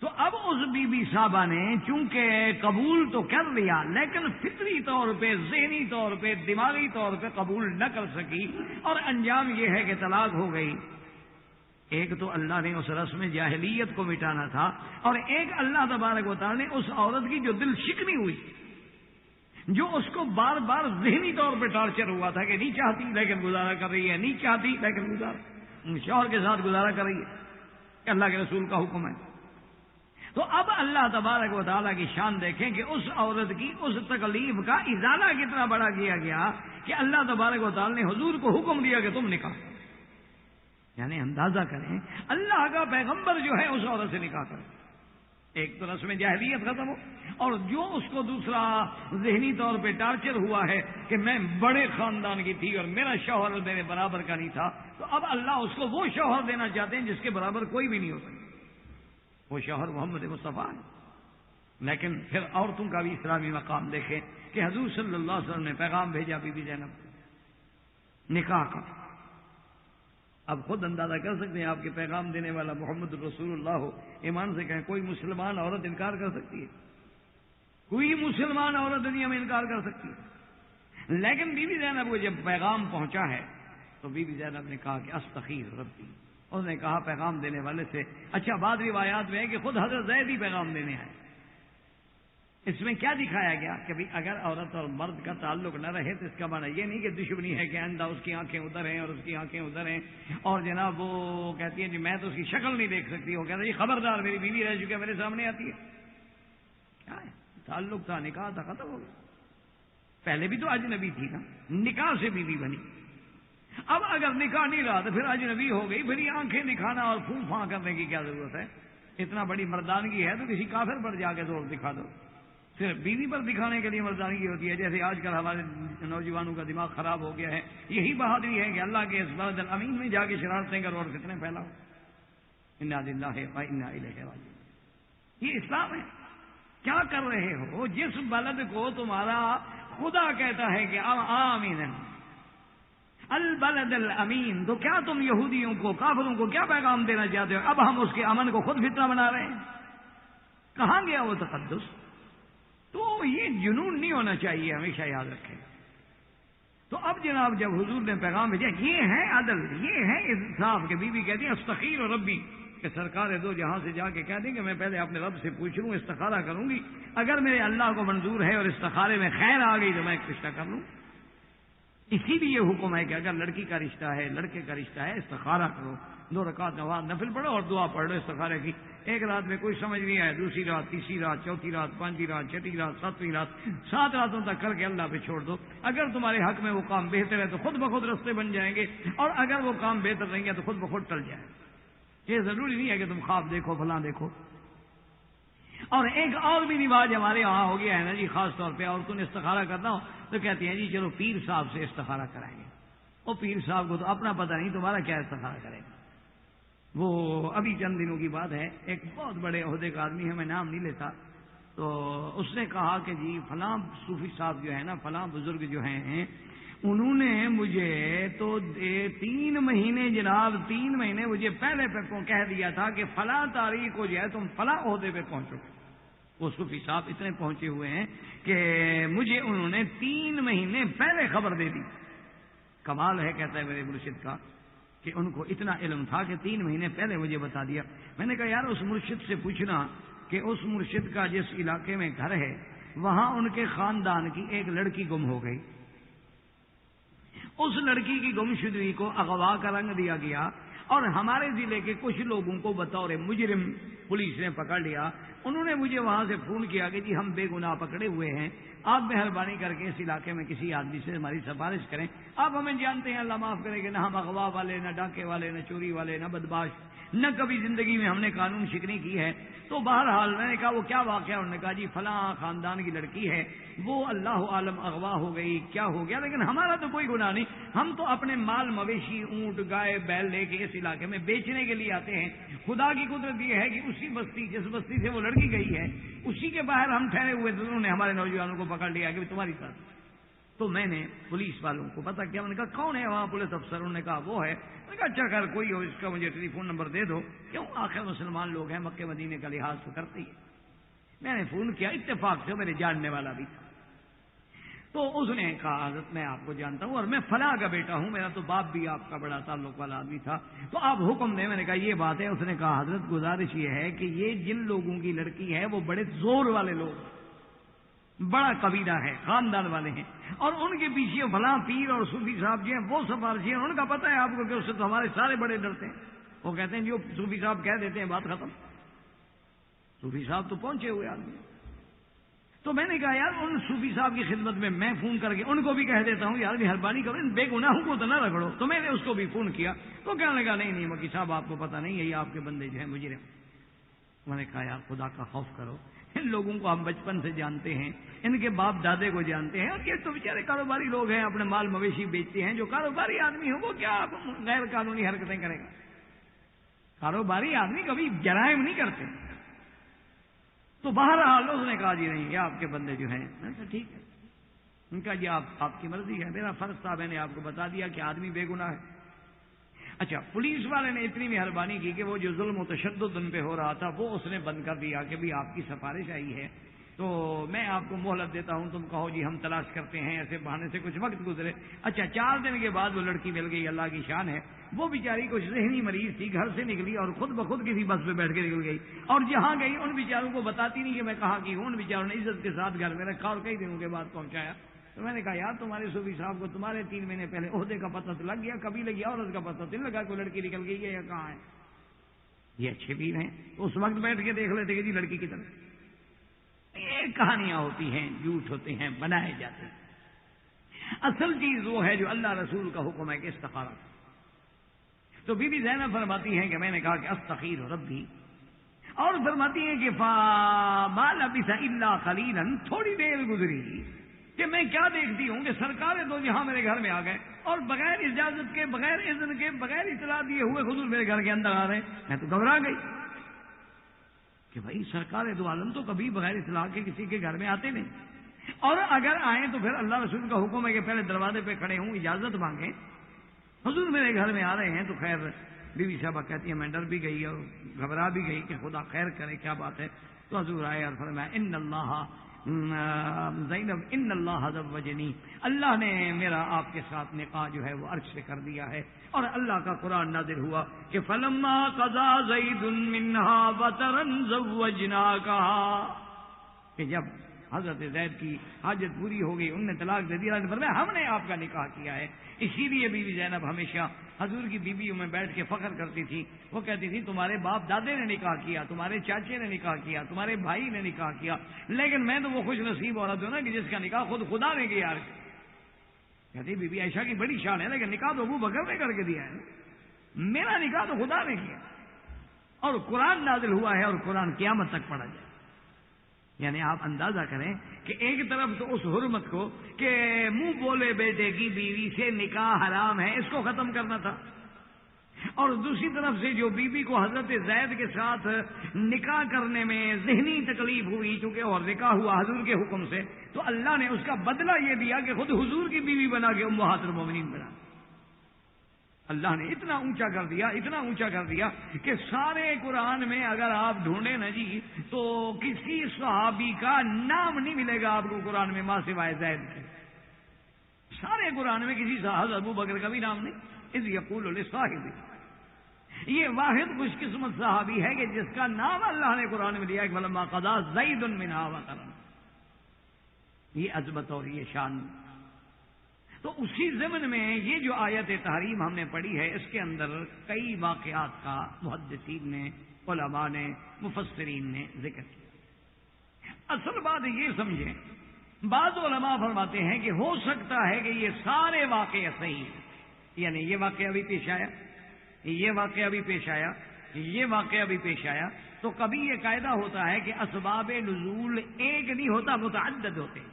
تو اب اس بی بی صاحبہ نے چونکہ قبول تو کر لیا، لیکن فطری طور پہ، ذہنی طور پہ، دماغی طور پہ قبول نہ کر سکی، اور انجام یہ ہے کہ طلاق ہو گئی۔ ایک تو اللہ نے اس رسم جاہلیت کو مٹانا تھا، اور ایک اللہ تبارک و تعالی نے اس عورت کی جو دل شکنی ہوئی، جو اس کو بار بار ذہنی طور پہ ٹارچر ہوا تھا کہ نہیں چاہتی لیکن گزارا کر رہی ہے، نہیں چاہتی لیکن شوہر کے ساتھ گزارا کر رہی ہے، کہ اللہ کے رسول کا حکم ہے۔ تو اب اللہ تبارک و تعالیٰ کی شان دیکھیں کہ اس عورت کی اس تکلیف کا ازالہ کتنا بڑا کیا گیا کہ اللہ تبارک و تعالیٰ نے حضور کو حکم دیا کہ تم نکاح، یعنی اندازہ کریں اللہ کا پیغمبر جو ہے اس عورت سے نکاح کرے۔ ایک تو رسم جاہلیت ختم ہو، اور جو اس کو دوسرا ذہنی طور پہ ٹارچر ہوا ہے کہ میں بڑے خاندان کی تھی اور میرا شوہر میرے برابر کا نہیں تھا، تو اب اللہ اس کو وہ شوہر دینا چاہتے ہیں جس کے برابر کوئی بھی نہیں ہو سکتا، وہ شوہر محمد مصطفیٰ ہے۔ لیکن پھر عورتوں کا بھی اسلامی مقام دیکھیں کہ حضور صلی اللہ علیہ وسلم نے پیغام بھیجا بی بی زینب نکاح کا۔ اب خود اندازہ کر سکتے ہیں، آپ کے پیغام دینے والا محمد رسول اللہ ہو، ایمان سے کہیں کوئی مسلمان عورت انکار کر سکتی ہے؟ کوئی مسلمان عورت دنیا میں انکار کر سکتی ہے؟ لیکن بی بی زینب کو جب پیغام پہنچا ہے تو بی بی زینب نے کہا کہ استغفر ربی، اس نے کہا پیغام دینے والے سے، اچھا بعض روایات میں ہے کہ خود حضرت زید ہی پیغام دینے آئے۔ اس میں کیا دکھایا گیا کہ بھئی اگر عورت اور مرد کا تعلق نہ رہے تو اس کا معنی یہ نہیں کہ دشمنی ہے، کہ آئندہ اس کی آنکھیں ادھر ہیں اور اس کی آنکھیں ادھر ہیں، اور جناب وہ کہتی ہے جی میں تو اس کی شکل نہیں دیکھ سکتی، وہ کہتا ہے جی خبردار میری بیوی رہ چکی ہے میرے سامنے آتی ہے۔ کیا ہے؟ تعلق تھا، نکاح تھا، ختم ہو گیا۔ پہلے بھی تو اجنبی تھی نا، نکاح سے بیوی بنی، اب اگر نکاح نہیں رہا تو پھر اجنبی ہو گئی، پھر یہ آنکھیں دکھانا اور پھوں پھاں کرنے کی کیا ضرورت ہے؟ اتنا بڑی مردانگی ہے تو کسی کافر پر جا کے زور دکھا دو، صرف بیوی پر دکھانے کے لیے مردانگی ہوتی ہے۔ جیسے آج کل ہمارے نوجوانوں کا دماغ خراب ہو گیا ہے، یہی بہادری ہے کہ اللہ کے اس بلد الامین میں جا کے شرارتیں کرو اور فتنے پھیلاؤ۔ انا للہ و انا الیہ راجعون، یہ اسلام ہے۔ کیا کر رہے ہو؟ جس بلد کو تمہارا خدا کہتا ہے کہ آمین البلد الامین، تو کیا تم یہودیوں کو، کافروں کو کیا پیغام دینا چاہتے ہو؟ اب ہم اس کے امن کو خود فتنہ بنا رہے ہیں۔ کہاں گیا وہ تقدس؟ تو یہ جنون نہیں ہونا چاہیے، ہمیشہ یاد رکھیں۔ تو اب جناب جب حضور نے پیغام بھیجا، یہ ہے عدل، یہ ہے انصاف، کہ بی بی کہتی ہے استخیر ربی، کہ سرکار دو جہاں سے جا کے کہہ دیں کہ میں پہلے اپنے رب سے پوچھ لوں، استخارہ کروں گی، اگر میرے اللہ کو منظور ہے اور استخارے میں خیر آ گئی تو میں ایک رشتہ کر لوں۔ اسی لیے یہ حکم ہے کہ اگر لڑکی کا رشتہ ہے، لڑکے کا رشتہ ہے، استخارہ کرو، 2 رکعت نماز نفل پڑھو اور دعا پڑھ لو استخارے کی۔ ایک رات میں کوئی سمجھ نہیں آئے، دوسری رات، تیسری رات، چوتھی رات، 5ویں رات، 6ٹھی رات، 7ویں رات، 7 راتوں تک کر کے اللہ پہ چھوڑ دو۔ اگر تمہارے حق میں وہ کام بہتر ہے تو خود بخود رستے بن جائیں گے، اور اگر وہ کام بہتر نہیں ہے تو خود بخود ٹل جائے۔ یہ ضروری نہیں ہے کہ تم خواب دیکھو، فلاں دیکھو۔ اور ایک اور بھی رواج ہمارے یہاں ہو گیا ہے نا جی، خاص طور پہ عورتوں نے استخارہ کرنا ہو تو کہتی ہیں جی چلو پیر صاحب سے استخارہ کرائیں گے۔ وہ پیر صاحب کو تو اپنا پتہ نہیں تمہارا کیا استخارہ کرے گا۔ وہ ابھی چند دنوں کی بات ہے، ایک بہت بڑے عہدے کا آدمی ہے، میں نام نہیں لیتا، تو اس نے کہا کہ جی فلاں صوفی صاحب جو ہے نا، فلاں بزرگ جو ہیں، انہوں نے مجھے تو 3 مہینے جناب 3 مہینے مجھے پہلے کہہ دیا تھا کہ فلاں تاریخ کو جو ہے تم فلاں عہدے پہ پہنچو۔ وہ صوفی صاحب اتنے پہنچے ہوئے ہیں کہ مجھے انہوں نے 3 مہینے پہلے خبر دے دی۔ کمال ہے کہتا ہے میرے مرشد کا کہ ان کو اتنا علم تھا کہ 3 مہینے پہلے مجھے بتا دیا. میں نے کہا یار اس مرشد سے پوچھنا کہ اس مرشد کا جس علاقے میں گھر ہے وہاں ان کے خاندان کی ایک لڑکی گم ہو گئی. اس لڑکی کی گمشدگی کو اغوا کا رنگ دیا گیا اور ہمارے ضلع کے کچھ لوگوں کو بطور مجرم پولیس نے پکڑ لیا. انہوں نے مجھے وہاں سے فون کیا کہ جی ہم بے گناہ پکڑے ہوئے ہیں, آپ مہربانی کر کے اس علاقے میں کسی آدمی سے ہماری سفارش کریں. آپ ہمیں جانتے ہیں, اللہ معاف کرے کہ نہ ہم اغوا والے, نہ ڈاکے والے, نہ چوری والے, نہ بدماش, نہ کبھی زندگی میں ہم نے قانون شکنی کی ہے. تو بہرحال میں نے کہا وہ کیا واقعہ؟ انہوں نے کہا جی فلاں خاندان کی لڑکی ہے, وہ اللہ عالم اغوا ہو گئی, کیا ہو گیا, لیکن ہمارا تو کوئی گناہ نہیں. ہم تو اپنے مال مویشی, اونٹ, گائے, بیل لے کے اس علاقے میں بیچنے کے لیے آتے ہیں. خدا کی قدرت یہ ہے کہ اسی بستی, جس بستی سے وہ لڑکی گئی ہے, اسی کے باہر ہم ٹھہرے ہوئے تھے. انہوں نے ہمارے نوجوانوں کو پکڑ لیا کہ تمہاری ساتھ. تو میں نے پولیس والوں کو پتا کیا, میں نے کہا کون ہے وہاں پولیس افسر؟ انہوں نے کہا وہ ہے. میں نے کہا اچھا خیر کوئی ہو, اس کا مجھے ٹیلی فون نمبر دے دو. کیوں, آخر مسلمان لوگ ہیں, مکے مدینے کا لحاظ تو کرتے ہی. میں نے فون کیا, اتفاق سے میرے جاننے والا بھی تھا. تو اس نے کہا حضرت میں آپ کو جانتا ہوں اور میں فلاں کا بیٹا ہوں, میرا تو باپ بھی آپ کا بڑا تعلق والا آدمی تھا, تو آپ حکم دیں. میں نے کہا یہ بات ہے. اس نے کہا حضرت گزارش یہ ہے کہ یہ جن لوگوں کی لڑکی ہے وہ بڑے زور والے لوگ, بڑا قبیلہ ہے, خاندان والے ہیں, اور ان کے پیچھے فلاں پیر اور صوفی صاحب جو ہیں وہ سفارشی ہیں. ان کا پتہ ہے آپ کو کہ اس سے تو ہمارے سارے بڑے ڈرتے ہیں. وہ کہتے ہیں جو صوفی صاحب کہہ دیتے ہیں بات ختم. صوفی صاحب تو پہنچے ہوئے آدمی. تو میں نے کہا یار ان صوفی صاحب کی خدمت میں فون کر کے ان کو بھی کہہ دیتا ہوں یار مہربانی کرو, ان بے گناہوں کو تو نہ رگڑو. تو میں نے اس کو بھی فون کیا. تو کہنے لگا نہیں مکی صاحب آپ کو پتہ نہیں ہے, یہ آپ کے بندے جو ہیں مجرم. میں نے کہا یار خدا کا خوف کرو, ان لوگوں کو ہم بچپن سے جانتے ہیں, ان کے باپ دادے کو جانتے ہیں, اور یہ تو بیچارے کاروباری لوگ ہیں, اپنے مال مویشی بیچتے ہیں. جو کاروباری آدمی ہو وہ کیا غیر قانونی حرکتیں کرے گا؟ کاروباری آدمی کبھی جرائم نہیں کرتے. تو بہرحال اس نے کہا جی نہیں یہ آپ کے بندے جو ہیں. میں نے کہا ٹھیک ہے. ان کا جی آپ کی مرضی ہے, میرا فرض تھا, میں نے آپ کو بتا دیا کہ آدمی بے گناہ ہے. اچھا, پولیس والے نے اتنی مہربانی کی کہ وہ جو ظلم و تشدد ان پہ ہو رہا تھا وہ اس نے بند کر دیا کہ بھی آپ کی سفارش آئی ہے تو میں آپ کو مہلت دیتا ہوں, تم کہو جی ہم تلاش کرتے ہیں. ایسے بہانے سے کچھ وقت گزرے. اچھا 4 دن کے بعد وہ لڑکی مل گئی, اللہ کی شان ہے. وہ بیچاری کچھ ذہنی مریض تھی, گھر سے نکلی اور خود بخود کسی بس پہ بیٹھ کے نکل گئی, اور جہاں گئی ان بیچاروں کو بتاتی نہیں کہ میں کہاں کی ہوں. ان بیچاروں نے عزت کے ساتھ گھر میں رکھا اور کئی دنوں کے بعد پہنچایا. تو میں نے کہا یار تمہارے صوفی صاحب کو تمہارے 3 مہینے پہلے عہدے کا پتہ تو لگ گیا, قبیلے کی عورت کا پتہ تو نہیں لگا کوئی لڑکی نکل گئی ہے یا کہاں ہے. یہ اچھے پیر ہیں, اس وقت بیٹھ کے دیکھ لیتے کہ جی لڑکی کی طرف. یہ کہانیاں ہوتی ہیں, جھوٹ ہوتے ہیں, بنائے جاتے ہیں. اصل چیز وہ ہے جو اللہ رسول کا حکم ہے کہ استخارہ. تو بی بی زینب فرماتی ہیں کہ میں نے کہا کہ استخیر ربی, اور فرماتی ہیں کہ فما لبث الا قلیلا, تھوڑی دیر گزری کہ میں کیا دیکھتی ہوں کہ سرکار دو جہاں میرے گھر میں آ گئے اور بغیر اجازت کے, بغیر اذن کے, بغیر اطلاع دیے ہوئے حضور میرے گھر کے اندر آ رہے ہیں. میں تو گھبرا گئی کہ بھائی سرکار دو عالم تو کبھی بغیر اطلاع کے کسی کے گھر میں آتے نہیں, اور اگر آئیں تو پھر اللہ رسول کا حکم ہے کہ پہلے دروازے پہ کھڑے ہوں, اجازت مانگیں. حضور میرے گھر میں آ رہے ہیں. تو خیر بی بی صاحبہ کہتی ہے میں ڈر بھی گئی اور گھبرا بھی گئی کہ خدا خیر کرے, کیا بات ہے. تو حضور آئے اور فرمایا ان اللہ زینب ان اللہ زوجنی, اللہ نے میرا آپ کے ساتھ نکاح جو ہے وہ عرش سے کر دیا ہے. اور اللہ کا قرآن نازل ہوا کہ فلما قضا زید منها وطرا زوجناکها, کہ جب حضرت زید کی حاجت پوری ہو گئی, انہوں نے طلاق دے دیا, فرمایا ہم نے آپ کا نکاح کیا ہے. اسی لیے بی بی زینب ہمیشہ حضور کی بیویوں میں بیٹھ کے فخر کرتی تھی. وہ کہتی تھی تمہارے باپ دادے نے نکاح کیا, تمہارے چاچے نے نکاح کیا, تمہارے بھائی نے نکاح کیا, لیکن میں تو وہ خوش نصیب عورت ہوں نا کہ جس کا نکاح خود خدا نے کیا. کہتی بی بی عائشہ کی بڑی شان ہے, لیکن نکاح تو ابو بکر نے کر کے دیا ہے, میرا نکاح تو خدا نے کیا. اور قرآن نازل ہوا ہے اور قرآن قیامت تک پڑھا جائے. یعنی آپ اندازہ کریں کہ ایک طرف تو اس حرمت کو کہ منہ بولے بیٹے کی بیوی سے نکاح حرام ہے اس کو ختم کرنا تھا, اور دوسری طرف سے جو بیوی کو حضرت زید کے ساتھ نکاح کرنے میں ذہنی تکلیف ہوئی چونکہ اور نکاح ہوا حضور کے حکم سے, تو اللہ نے اس کا بدلہ یہ دیا کہ خود حضور کی بیوی بنا کے امہات المومنین بنا. اللہ نے اتنا اونچا کر دیا, اتنا اونچا کر دیا کہ سارے قرآن میں اگر آپ ڈھونڈیں نا جی تو کسی صحابی کا نام نہیں ملے گا آپ کو قرآن میں ماں سوائے زید کے. سارے قرآن میں کسی صحابہ ابو بکر کا بھی نام نہیں, اذ یقول لصاحبہ، یہ واحد خوش قسمت صحابی ہے کہ جس کا نام اللہ نے قرآن میں لیا کہ فلما قضا زید منہا وطرا، یہ عظمت اور یہ شان۔ تو اسی ضمن میں یہ جو آیت تحریم ہم نے پڑھی ہے، اس کے اندر کئی واقعات کا محدثین نے، علماء نے، مفسرین نے ذکر کیا۔ اصل بات یہ سمجھیں، بعض علماء فرماتے ہیں کہ ہو سکتا ہے کہ یہ سارے واقعے صحیح ہیں، یعنی یہ واقعہ بھی پیش آیا، یہ واقعہ بھی پیش آیا، یہ واقعہ بھی پیش آیا، تو کبھی یہ قاعدہ ہوتا ہے کہ اسباب نزول ایک نہیں ہوتا، متعدد ہوتے ہیں،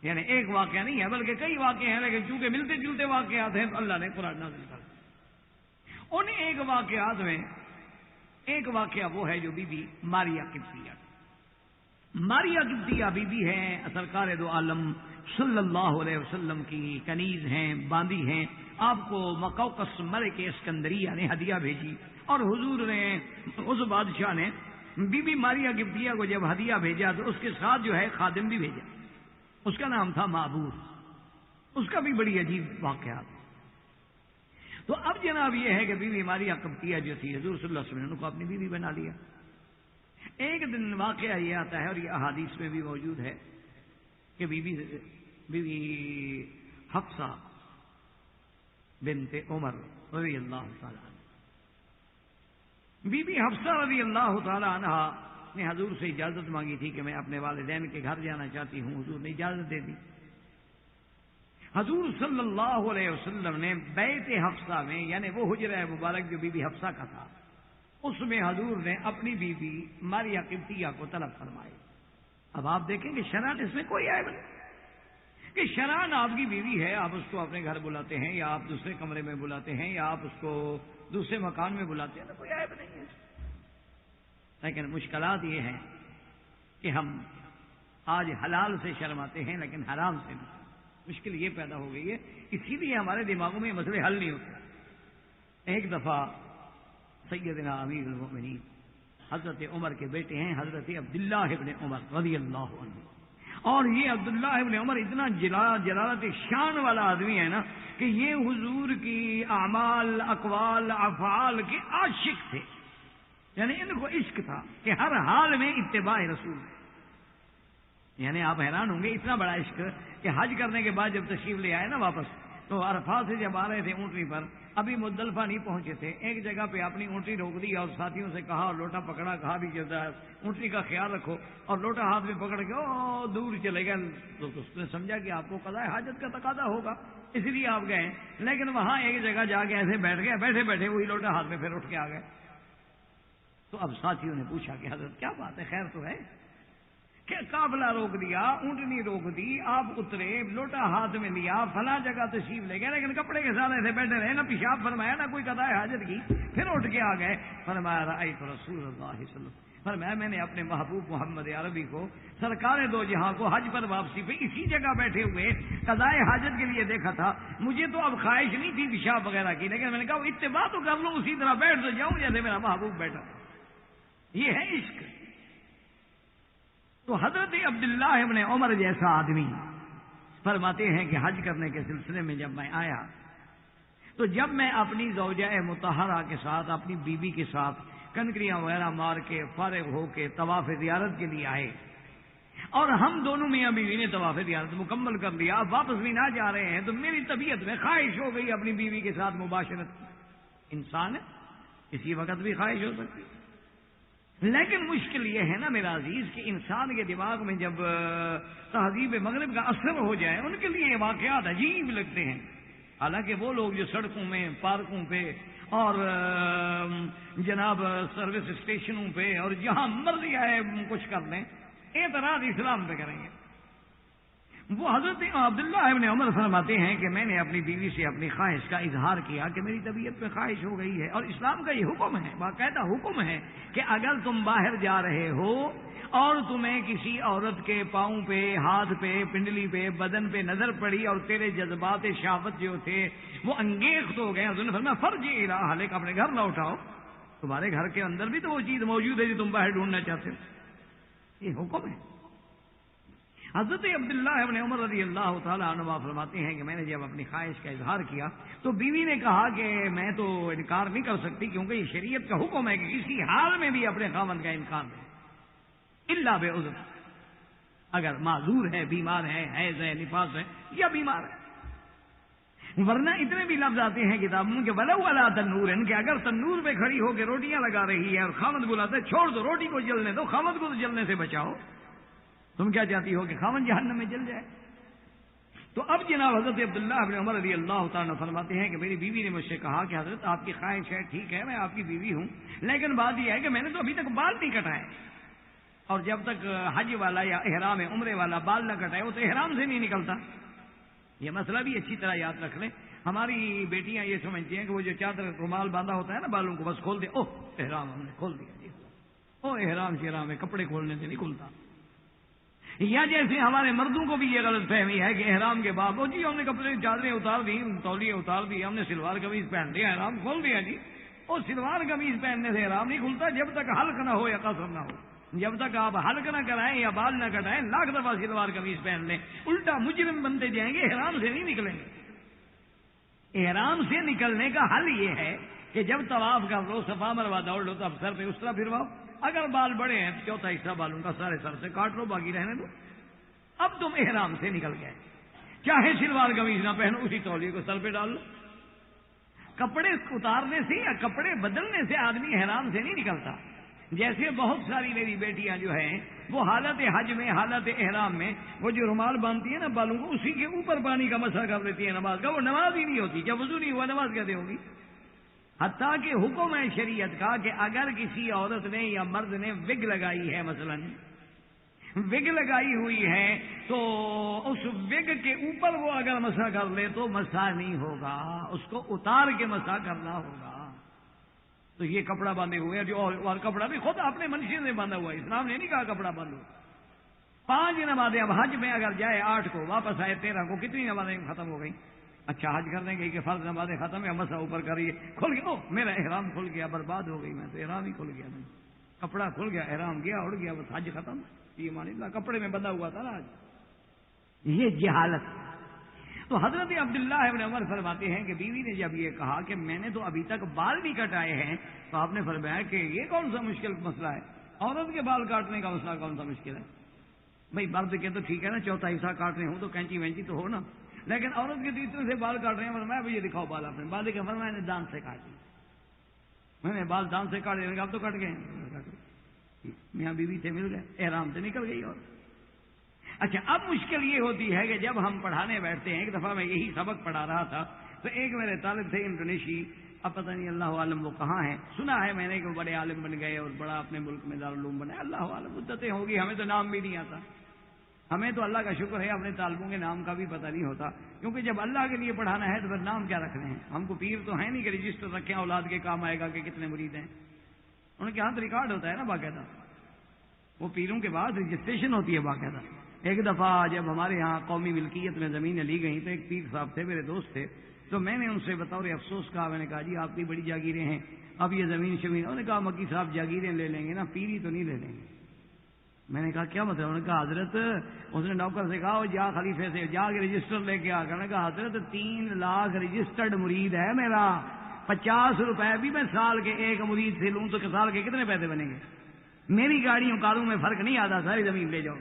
یعنی ایک واقعہ نہیں ہے بلکہ کئی واقعے ہیں، لیکن چونکہ ملتے جلتے واقعات ہیں تو اللہ نے قرآن نازل کر دیا۔ ان ایک واقعات میں ایک واقعہ وہ ہے جو بی بی ماریہ قبطیہ، ماریہ قبطیہ بی بی ہیں سرکار دو عالم صلی اللہ علیہ وسلم کی کنیز ہیں، باندی ہیں۔ آپ کو مقوقس ملک اسکندریہ نے ہدیہ بھیجی، اور حضور نے، اس بادشاہ نے بی بی ماریہ قبطیہ کو جب ہدیہ بھیجا تو اس کے ساتھ جو ہے خادم بھی بھیجا، اس کا نام تھا معبور، اس کا بھی بڑی عجیب واقعات۔ تو اب جناب یہ ہے کہ بی بی ماریہ قبطیہ جو تھی، حضور صلی اللہ علیہ وسلم نے ان کو اپنی بیوی بنا لیا۔ ایک دن واقعہ یہ آتا ہے اور یہ احادیث میں بھی موجود ہے کہ بی بی حفصہ بنت عمر رضی اللہ تعالی عنہ، بی بی حفصہ رضی اللہ تعالی عنہ نے حضور سے اجازت مانگی تھی کہ میں اپنے والدین کے گھر جانا چاہتی ہوں، حضور نے اجازت دے دی۔ حضور صلی اللہ علیہ وسلم نے بیت حفصہ میں، یعنی وہ حجرہ مبارک جو بی بی حفصہ کا تھا، اس میں حضور نے اپنی بیوی ماریہ قبطیہ کو طلب فرمائی۔ اب آپ دیکھیں کہ شرعاً اس میں کوئی عیب نہیں کہ شرعاً آپ کی بیوی ہے، آپ اس کو اپنے گھر بلاتے ہیں یا آپ دوسرے کمرے میں بلاتے ہیں یا آپ اس کو دوسرے مکان میں بلاتے ہیں، تو کوئی عیب نہیں ہے۔ لیکن مشکلات یہ ہیں کہ ہم آج حلال سے شرماتے ہیں لیکن حرام سے نہیں۔ مشکل یہ پیدا ہو گئی ہے، اسی لیے ہمارے دماغوں میں مسئلے حل نہیں ہوتے۔ ایک دفعہ سیدنا امیر المؤمنین حضرت عمر کے بیٹے ہیں حضرت عبداللہ ابن عمر رضی اللہ عنہ، اور یہ عبداللہ ابن عمر اتنا جلالت شان والا آدمی ہے نا کہ یہ حضور کی اعمال، اقوال، افعال کے عاشق تھے، یعنی ان کو عشق تھا کہ ہر حال میں اتباع رسول ہے۔ یعنی آپ حیران ہوں گے، اتنا بڑا عشق کہ حج کرنے کے بعد جب تشریف لے آئے نا واپس، تو عرفات سے جب آ رہے تھے اونٹنی پر، ابھی مزدلفہ نہیں پہنچے تھے، ایک جگہ پہ اپنی اونٹنی روک دی اور ساتھیوں سے کہا اور لوٹا پکڑا، کہا بھی جب اونٹنی کا خیال رکھو، اور لوٹا ہاتھ میں پکڑ کے او دور چلے گئے۔ تو اس نے سمجھا کہ آپ کو قضاء حاجت کا تقاضا ہوگا، اس لیے آپ گئے، لیکن وہاں ایک جگہ جا کے ایسے بیٹھ گئے، بیٹھے بیٹھے وہی لوٹا ہاتھ میں پھر اٹھ کے آ گئے۔ تو اب ساتھیوں نے پوچھا کہ حضرت کیا بات ہے، خیر تو ہے؟ کہ قافلہ روک دیا، اونٹنی روک دی، آپ اترے، لوٹا ہاتھ میں لیا، فلاں جگہ تشریف لے گئے، لیکن کپڑے کے ساتھ ایسے بیٹھے رہے، نہ پیشاب فرمایا نہ کوئی قضاء حاجت کی، پھر اٹھ کے آ گئے۔ فرمایا رأیت رسول اللہ صلی اللہ علیہ وسلم، فرمایا میں نے اپنے محبوب محمد عربی کو، سرکار دو جہاں کو حج پر واپسی پہ اسی جگہ بیٹھے ہوئے قضاء حاجت کے لیے دیکھا تھا۔ مجھے تو اب خواہش نہیں تھی پیشاب وغیرہ کی، لیکن میں نے کہا اتباع تو کر لوں، اسی طرح بیٹھ تو جاؤں جیسے میرا محبوب بیٹھا۔ یہ ہے عشق۔ تو حضرت عبداللہ ابن عمر جیسا آدمی فرماتے ہیں کہ حج کرنے کے سلسلے میں جب میں آیا تو جب میں اپنی زوجہ مطہرہ کے ساتھ، اپنی بیوی کے ساتھ کنکریاں وغیرہ مار کے فارغ ہو کے طواف زیارت کے لیے آئے، اور ہم دونوں میاں بیوی نے طواف زیارت مکمل کر لیا، اب واپس بھی نہ جا رہے ہیں، تو میری طبیعت میں خواہش ہو گئی اپنی بیوی کے ساتھ مباشرت کی۔ انسان ہے، کسی وقت بھی خواہش ہو سکتی، لیکن مشکل یہ ہے نا میرا عزیز کہ انسان کے دماغ میں جب تہذیب مغرب کا اثر ہو جائے، ان کے لیے واقعات عجیب لگتے ہیں۔ حالانکہ وہ لوگ جو سڑکوں میں، پارکوں پہ اور جناب سروس اسٹیشنوں پہ اور جہاں مرضی آئے کچھ کر لیں، اعتراض اسلام پہ کریں گے۔ وہ حضرت عبداللہ ابن عمر فرماتے ہیں کہ میں نے اپنی بیوی سے اپنی خواہش کا اظہار کیا کہ میری طبیعت میں خواہش ہو گئی ہے، اور اسلام کا یہ حکم ہے، باقاعدہ حکم ہے کہ اگر تم باہر جا رہے ہو اور تمہیں کسی عورت کے پاؤں پہ، ہاتھ پہ، پنڈلی پہ، بدن پہ نظر پڑی اور تیرے جذبات شہوت جو تھے وہ انگیخت ہو گئے، حضور نے فرمایا فرجع الی اہلک، اپنے گھر لوٹاؤ۔ تمہارے گھر کے اندر بھی تو وہ چیز موجود ہے جو تم باہر ڈھونڈنا چاہتے ہو، یہ حکم ہے۔ حضرت عبداللہ ابن عمر رضی اللہ تعالیٰ عنہ فرماتے ہیں کہ میں نے جب اپنی خواہش کا اظہار کیا تو بیوی نے کہا کہ میں تو انکار نہیں کر سکتی، کیونکہ یہ شریعت کا حکم ہے کہ کسی حال میں بھی اپنے خاوند کا انکار دے، الا بعذر، اگر معذور ہے، بیمار ہے، حیض ہے، نفاس ہے یا بیمار ہے۔ ورنہ اتنے بھی لفظ آتے ہیں کتابوں کے ولو علی تنور، کہ اگر تنور پہ کھڑی ہو کے روٹیاں لگا رہی ہے اور خاوند بلاتا ہے چھوڑ دو، روٹی کو جلنے دو، خاوند کو تو جلنے سے بچاؤ، تم کیا چاہتی ہو کہ خاوند جہنم میں جل جائے؟ تو اب جناب حضرت عبداللہ بن عمر رضی اللہ تعالیٰ فرماتے ہیں کہ میری بیوی نے مجھ سے کہا کہ حضرت آپ کی خواہش ہے، ٹھیک ہے میں آپ کی بیوی ہوں، لیکن بات یہ ہے کہ میں نے تو ابھی تک بال نہیں کٹائے، اور جب تک حج والا یا احرام عمرے والا بال نہ کٹائے وہ تو احرام سے نہیں نکلتا۔ یہ مسئلہ بھی اچھی طرح یاد رکھ لیں۔ ہماری بیٹیاں یہ سمجھتی ہیں کہ وہ جو چادر رومال باندھا ہوتا ہے نا بالوں کو، بس کھول دے، اوہ احرام ہم نے کھول دیا جی، او احرام شیرام ہے، کپڑے کھولنے سے نہیں کھلتا۔ یا جیسے ہمارے مردوں کو بھی یہ غلط فہمی ہے کہ احرام کے بعد جی ہم نے کپڑے چادریں اتار دی، تولیے اتار دی، ہم نے سلوار قمیض پہن لیا، احرام کھول دیا جی۔ اور سلوار قمیض پہننے سے احرام نہیں کھلتا جب تک حلق نہ ہو یا قصر نہ ہو۔ جب تک آپ حلق نہ کرائیں یا بال نہ کٹائیں، لاکھ دفعہ سلوار قمیض پہن لیں، الٹا مجرم بنتے جائیں گے، احرام سے نہیں نکلیں گے۔ احرام سے نکلنے کا حل یہ ہے کہ جب طواف کر لو، صفا مروا دوڑ لو، تو اب سر پہ اس طرح پھرواؤ، اگر بال بڑے ہیں تو چوتھا حصہ بالوں کا سارے سر سے کاٹ لو، باقی رہنے دو، اب تم احرام سے نکل گئے۔ چاہے سلوار قمیض نہ پہنو، اسی تولیے کو سر پہ ڈال لو۔ کپڑے اتارنے سے یا کپڑے بدلنے سے آدمی احرام سے نہیں نکلتا۔ جیسے بہت ساری میری بیٹیاں جو ہیں وہ حالت حج میں، حالت احرام میں وہ جو رومال باندھتی ہیں نا بالوں کو، اسی کے اوپر پانی کا مسح کر لیتی ہے نماز کا، وہ نماز ہی نہیں ہوتی، جب وضو نہیں ہوا نماز کیسے ہوگی؟ حتیٰ کہ حکم ہے شریعت کا کہ اگر کسی عورت نے یا مرد نے وگ لگائی ہے، مثلا وگ لگائی ہوئی ہے، تو اس وگ کے اوپر وہ اگر مسح کر لے تو مسح نہیں ہوگا، اس کو اتار کے مسح کرنا ہوگا۔ تو یہ کپڑا باندھے ہوئے جو اور کپڑا بھی خود اپنے منشی سے باندھا ہوا ہے، اسلام نے نہیں کہا کپڑا باندھو۔ 5 نمازیں اب حج میں اگر جائے 8 کو واپس آئے 13 کو، کتنی نمازیں ختم ہو گئی؟ اچھا حج کر دیں گے کہ فرض نمازیں ختم ہے، مسا اوپر کریے، کھل گیا، میرا احرام کھل گیا، برباد ہو گئی، میں تو احرام ہی کھل گیا، کپڑا کھل گیا، احرام گیا اڑ گیا، بس حج ختم۔ یہ مان اللہ کپڑے میں بندھا ہوا تھا نا آج، یہ جہالت۔ تو حضرت عبداللہ ابن عمر فرماتے ہیں کہ بیوی نے جب یہ کہا کہ میں نے تو ابھی تک بال نہیں کٹائے ہیں، تو آپ نے فرمایا کہ یہ کون سا مشکل مسئلہ ہے؟ عورت کے بال کاٹنے کا مسئلہ کون سا مشکل ہے؟ بھائی مرد کے تو ٹھیک ہے نا، چوتھا حصہ کاٹ رہے ہوں تو کینچی وینچی تو ہو نا، لیکن عورت کے تیسرے سے بال کاٹ رہے ہیں، فرمایا بھائی یہ دکھاؤ بال اپنے، بال دیکھا، فرمایا میں نے دانت سے کاٹ لی، میں نے بال دانت سے کاٹ لیا، اب تو کٹ گئے، میاں بیوی سے مل گئے، احرام سے نکل گئی۔ اور اچھا اب مشکل یہ ہوتی ہے کہ جب ہم پڑھانے بیٹھتے ہیں، ایک دفعہ میں یہی سبق پڑھا رہا تھا تو ایک میرے طالب تھے انڈونیشی، اب پتہ نہیں اللہ عالم وہ کہاں ہیں، سنا ہے میں نے کہ وہ بڑے عالم بن گئے اور بڑا اپنے ملک میں دارالعلوم بنے، اللہ عالم مدتیں ہوگی، ہمیں تو نام بھی نہیں آتا، ہمیں تو اللہ کا شکر ہے اپنے طالبوں کے نام کا بھی پتہ نہیں ہوتا، کیونکہ جب اللہ کے لیے پڑھانا ہے تو پھر نام کیا رکھنے ہیں؟ ہم کو پیر تو ہیں نہیں کہ رجسٹر رکھیں اولاد کے کام آئے گا کہ کتنے مرید ہیں، ان کے ہاتھ ریکارڈ ہوتا ہے نا باقاعدہ، وہ پیروں کے بعد رجسٹریشن ہوتی ہے باقاعدہ۔ ایک دفعہ جب ہمارے یہاں قومی ملکیت میں زمینیں لی گئیں تو ایک پیر صاحب تھے، میرے دوست تھے، تو میں نے ان سے بطور افسوس کہا، میں نے کہا جی آپ کی بڑی جاگیریں ہیں، اب یہ زمین شمین، انہوں نے کہا مکی صاحب جاگیریں لے لیں گے نا، پیری تو نہیں لے لیں گے۔ میں نے کہا کیا مطلب؟ انہوں نے کہا حضرت، اس نے نوکر سے کہا جا خلیفے سے جا کے رجسٹر لے کے آ کر، نے کہا حضرت 3 لاکھ رجسٹرڈ مرید ہے میرا، 50 روپے بھی میں سال کے ایک مرید سے لوں تو سال کے کتنے پیسے بنیں گے؟ میری گاڑیوں کاروں میں فرق نہیں آتا، ساری زمین لے جاؤ۔